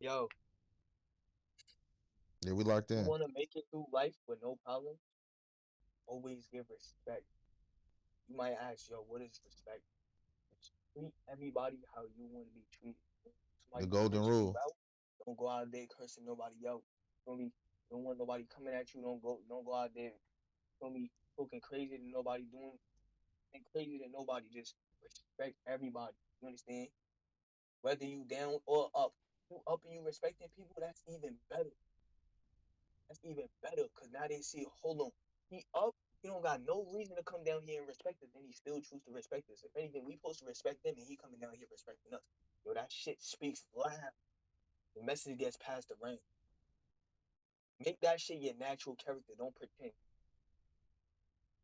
yo, Yeah, we locked you in. want to make it through life with no problem? Always give respect. You might ask, yo, what is respect? It's treat everybody how you want to be treated. The Somebody golden curse you rule. out, don't go out there cursing nobody out. Don't want nobody coming at you. Don't go out there. Don't be talking crazy to nobody, doing and crazy to nobody. Just respect everybody. You understand? Whether you down or up, you up and you respecting people. That's even better. That's even better because now they see. Hold on, he up. He don't got no reason to come down here and respect us, and he still choose to respect us. If anything, we supposed to respect him, and he coming down here respecting us. Yo, that shit speaks loud. The message gets passed around. Make that shit your natural character. Don't pretend.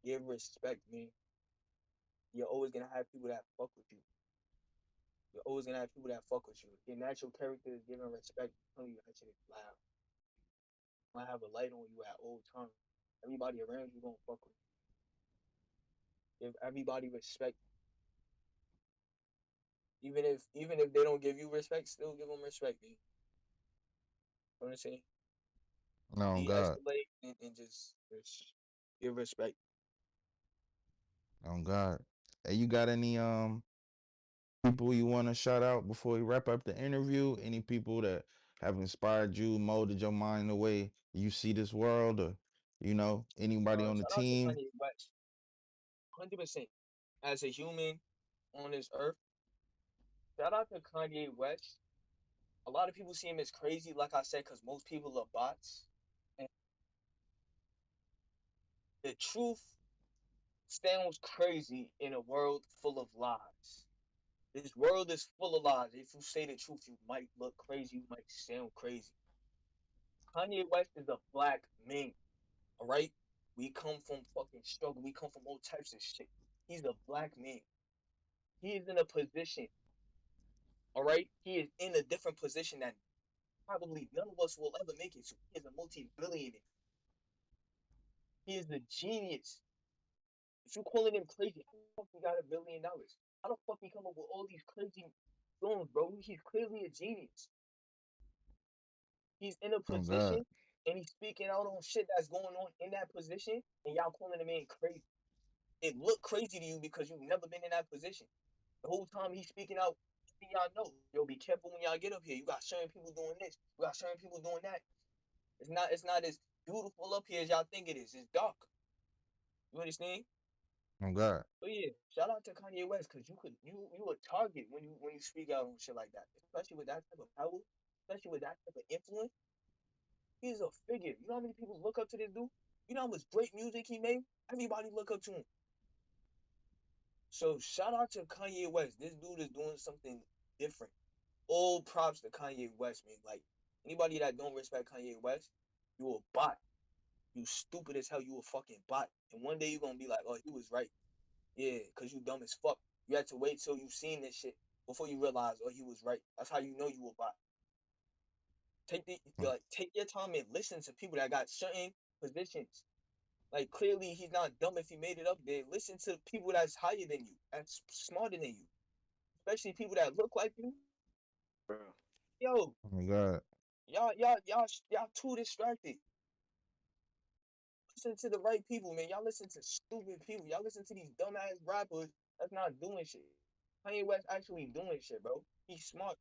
Give respect, man. You're always gonna have people that fuck with you. You're always gonna have people that fuck with you. Your natural character is giving respect. I'm telling you that shit is loud. I have a light on you at all times. Everybody around you gonna fuck with you. Give everybody respect. Even if they don't give you respect, still give them respect, man. You know what I'm saying? No, God. De-escalate and just give respect. Oh God. Hey, you got any people you want to shout out before we wrap up the interview? Any people that have inspired you, molded your mind the way you see this world, or anybody on the Shout out to team? Kanye West. 100%. As a human on this earth, shout out to Kanye West. A lot of people see him as crazy, like I said, because most people are bots. And the truth sounds crazy in a world full of lies. This world is full of lies. If you say the truth, you might look crazy, you might sound crazy. Kanye West is a black man, all right? We come from fucking struggle. We come from all types of shit. He's a black man. He is in a position, all right? He is in a different position that probably none of us will ever make it to. He is a multi-billionaire. He is a genius. If you calling him crazy, how the fuck he got $1 billion? How the fuck he come up with all these crazy songs, bro? He's clearly a genius. He's in a Oh God. position and he's speaking out on shit that's going on in that position, and y'all calling him in crazy. It look crazy to you because you've never been in that position. The whole time he's speaking out, y'all know, yo, be careful when y'all get up here. You got certain people doing this. You got certain people doing that. It's not as beautiful up here as y'all think it is. It's dark. You understand? Oh God. But yeah, shout out to Kanye West because you a target when you speak out on shit like that, especially with that type of power, especially with that type of influence. He's a figure. You know how many people look up to this dude? You know how much great music he made? Everybody look up to him. So shout out to Kanye West. This dude is doing something different. All props to Kanye West, man. Like anybody that don't respect Kanye West, you a bot. You stupid as hell. You a fucking bot. And one day you gonna be like, oh, he was right. Yeah, cause you dumb as fuck. You had to wait till you seen this shit before you realize, oh, he was right. That's how you know you a bot. Take your time and listen to people that got certain positions. Like clearly he's not dumb if he made it up there. Listen to people that's higher than you, that's smarter than you, especially people that look like you. Bro. Yo, Oh my God. y'all too distracted. Listen to the right people, man. Y'all listen to stupid people. Y'all listen to these dumbass rappers that's not doing shit. Kanye West actually doing shit, bro. He's smart.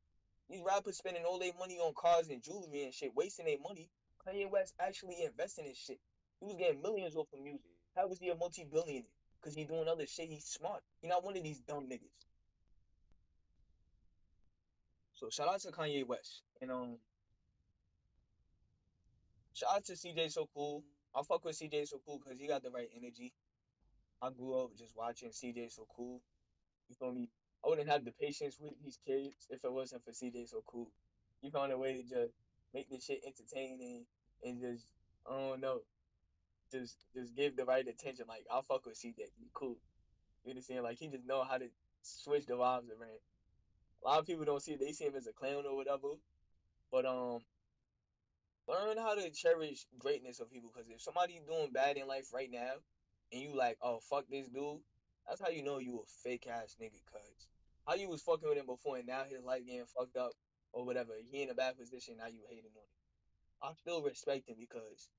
These rappers spending all their money on cars and jewelry and shit, wasting their money. Kanye West actually investing in shit. He was getting millions off of music. How was he a multi-billionaire? Because he doing other shit. He's smart. He not one of these dumb niggas. So shout out to Kanye West. And shout out to CJ So Cool. I fuck with CJ So Cool because he got the right energy. I grew up just watching CJ So Cool. You feel me? I wouldn't have the patience with these kids if it wasn't for CJ So Cool. He found a way to just make this shit entertaining and just I don't know, just give the right attention. Like I fuck with CJ, he cool. You understand? Like he just know how to switch the vibes around. A lot of people don't see it; they see him as a clown or whatever. But learn how to cherish greatness of people. Because if somebody's doing bad in life right now, and you like, oh fuck this dude, that's how you know you a fake ass nigga. Cause how you was fucking with him before, and now his life getting fucked up or whatever. He in a bad position. Now you hating on him. I still respect him because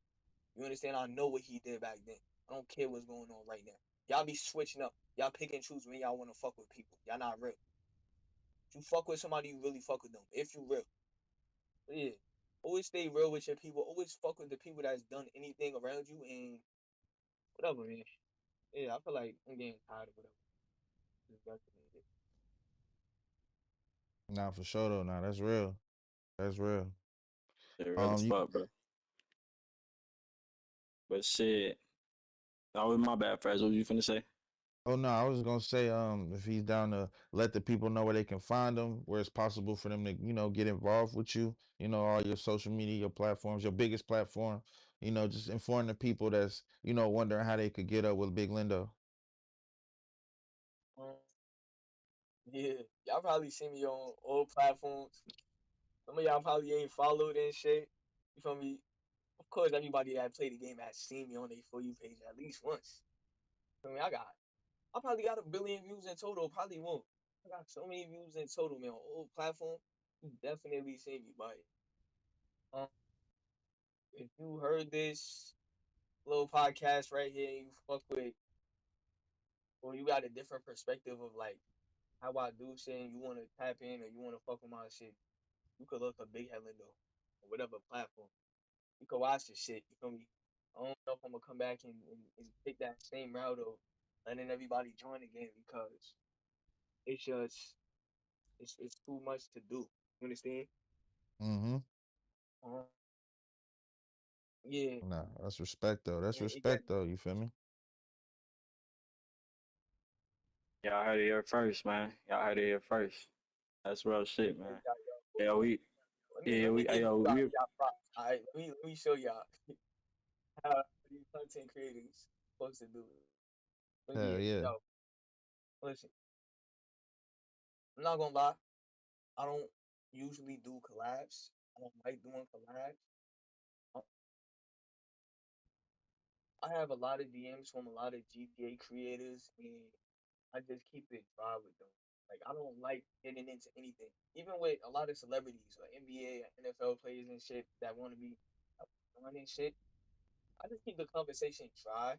you understand. I know what he did back then. I don't care what's going on right now. Y'all be switching up. Y'all pick and choose when y'all want to fuck with people. Y'all not real. If you fuck with somebody, you really fuck with them. If you real. Yeah. Always stay real with your people. Always fuck with the people that's done anything around you and whatever, man. Yeah, I feel like I'm getting tired of whatever. Just vaccinated. Nah, for sure though. Nah, that's real. That's real. Yeah, real as You fuck, bro. But shit. Oh, my bad, Fraz. What was you finna say? Oh no, I was gonna say, if he's down to let the people know where they can find him, where it's possible for them to, get involved with you, all your social media, your platforms, your biggest platform, just inform the people that's, wondering how they could get up with Big Lindo. Um, yeah, y'all probably see me on all platforms. Some of y'all probably ain't followed and shit. You feel me? Of course, everybody that played the game has seen me on their For You page at least once. I mean, I probably got 1 billion views in total. Probably won't. I got so many views in total, man. On all platforms, you definitely see me. But um, if you heard this little podcast right here, you fuck with, or you got a different perspective of like how I do shit, and you want to tap in or you want to fuck with my shit, you could look up Big Head Lindo or whatever platform. You could watch this shit. You feel me? I don't know if I'm gonna come back and take that same route of letting everybody join the game because it's just it's too much to do. You understand? Mm-hmm. Um, yeah, Nah, that's respect though. That's and yeah, respect though. You feel me? Y'all heard it here first, man. Y'all heard it here first. That's real shit, man. appreciate y'all. Yeah, we, yeah, Let me we, give yo, you guys we, y'all props. All right, let me show y'all how these content creators supposed to do it. But Hell yeah, yeah. yo, listen, I'm not gonna lie. I don't usually do collabs. I don't like doing collabs. Um, I have a lot of DMs from a lot of GTA creators, and I just keep it dry with them. Like I don't like getting into anything, even with a lot of celebrities, like NBA, NFL players and shit that want to be running shit. I just keep the conversation dry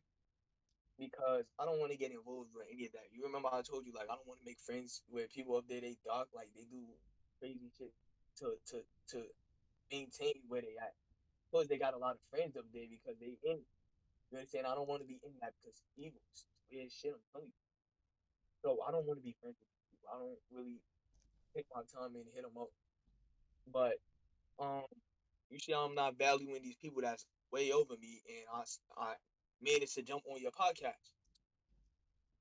because I don't want to get involved with any of that. You remember I told you like I don't want to make friends with people up there. They dark, like they do crazy shit to maintain where they at. Plus, they got a lot of friends up there because they in. You understand? I don't want to be in that because it's evil. It's weird shit. I'm telling you. So I don't want to be friends with these people. I don't really take my time and hit them up. But um, you see, I'm not valuing these people that's way over me, and I managed to jump on your podcast.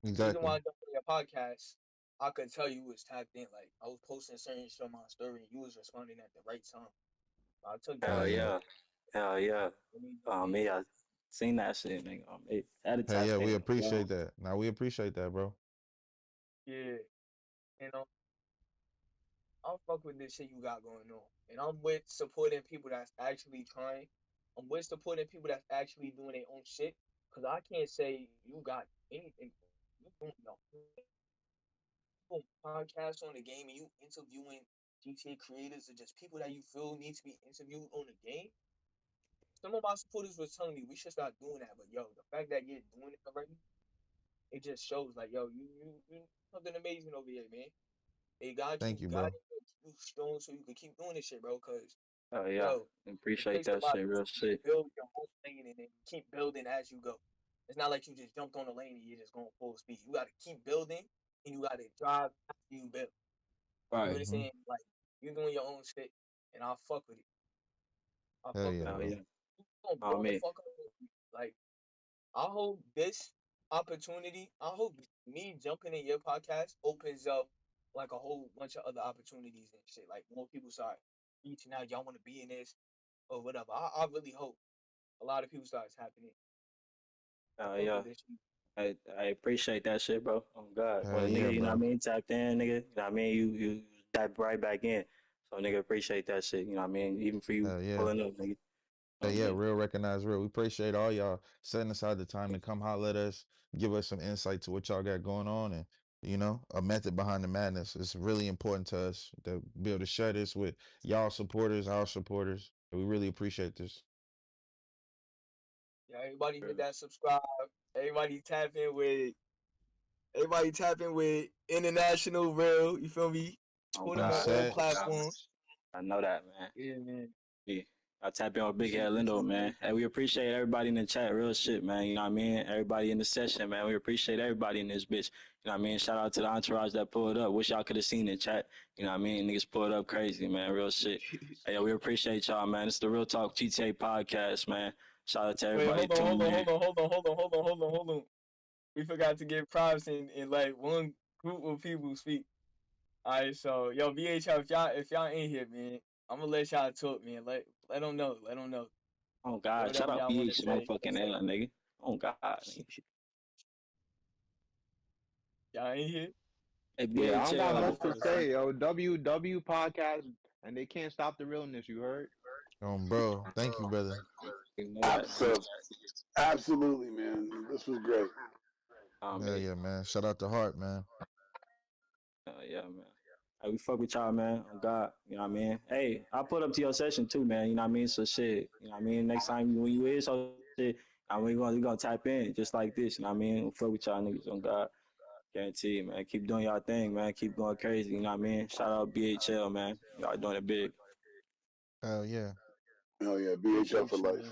Reason why Exactly. I jumped on your podcast, I could tell you was tapped in. Like I was posting certain shit on my story, and you was responding at the right time. So I took that Hell hell as yeah. yeah, hell yeah. let me jump in. Me, I seen that shit, nigga. It had to Hell tap yeah. We in. Yeah. appreciate that. Now we appreciate that, bro. Yeah, you know, I'll fuck with this shit you got going on. And I'm with supporting people that's actually trying. I'm with supporting people that's actually doing their own shit. Cause I can't say you got anything. You doing your own podcast on the game and you interviewing GTA creators or just people that you feel need to be interviewed on the game. Some of my supporters was telling me we should start doing that, but yo, the fact that you're doing it already, it just shows like yo, you something amazing over here, man. They got you Thank you, bro. guided you strong so you can keep doing this shit, bro. Cause Hell yeah. yo, the Appreciate place that about shit, this real is you shit. build your whole lane and then keep building as you go. It's not like you just jumped on the lane and you're just going full speed. You gotta keep building and you gotta drive after you build. You Right. Mm-hmm. understand? Like you're doing your own shit and I'll fuck with it. I'll Hell fuck yeah, with it. Hell bro. yeah. You gonna On blow the me. fuck up with me. Like I hope this opportunity, I hope me jumping in your podcast opens up like a whole bunch of other opportunities and shit. Like more people start reaching out, y'all wanna be in this or whatever. I really hope a lot of people start tapping in. I fuck Yeah. with this shit. I appreciate that shit, bro. Oh God. Hell Well, yeah, nigga, you know what I bro. mean? Tapped in, nigga. You know what I mean? You tapped right back in. So nigga, appreciate that shit. You know what I mean? Even for you Hell yeah. pulling up, nigga. Hell yeah, Me. real recognize real. We appreciate all y'all setting aside the time to come holler at us, give us some insight to what y'all got going on, and a method behind the madness. It's really important to us to be able to share this with y'all supporters, our supporters. We really appreciate this. Yeah, everybody hit that subscribe. Everybody tap in with everybody tap in with international real. You feel me? Oh Support them on God. all Unsaid. Oh God. platforms. I know that, man. Yeah, man. Yeah. I tap in with Big Head Appreciate this Lindo, shit, man. man. Hey, we appreciate everybody in the chat, real shit, man. You know what I mean? Everybody in the session, man. We appreciate everybody in this bitch. You know what I mean? Shout out to the entourage that pulled up. Wish y'all could have seen the chat. You know what I mean? Niggas pulled up crazy, man. Real shit. Hey, we appreciate y'all, man. It's the Real Talk GTA podcast, man. Shout out to Wait, everybody hold on, hold tuning on, in. hold on. We forgot to give props in like one group of people speak. All right, so yo, BHL, if y'all in here, man, I'm gonna let y'all talk, man. Let them know, let them know. Oh Say God, shout whatever out y'all want to BH say. motherfucking L, nigga. Oh God, nigga. Y'all in here? Hey Yeah, I don't got BHL, much to say, yo. WW podcast, and they can't stop the realness. You heard? Bro, thank you, brother. you know that. Absolutely, man. This was great. Yeah, Man. yeah, man. Shout out to Heart, man. Yeah, man. Hey, we fuck with y'all, man. Oh God, you know what I mean? Hey, I put up to your session too, man. You know what I mean? So shit, you know what I mean? Next time when you is so shit, we gonna tap in just like this. You know what I mean? We fuck with y'all niggas on God. Guarantee, man. Keep doing y'all thing, man. Keep going crazy. You know what I mean? Shout out BHL, man. Y'all doing it big. Hell yeah. Oh yeah, BHL for Appreciate you, life. man.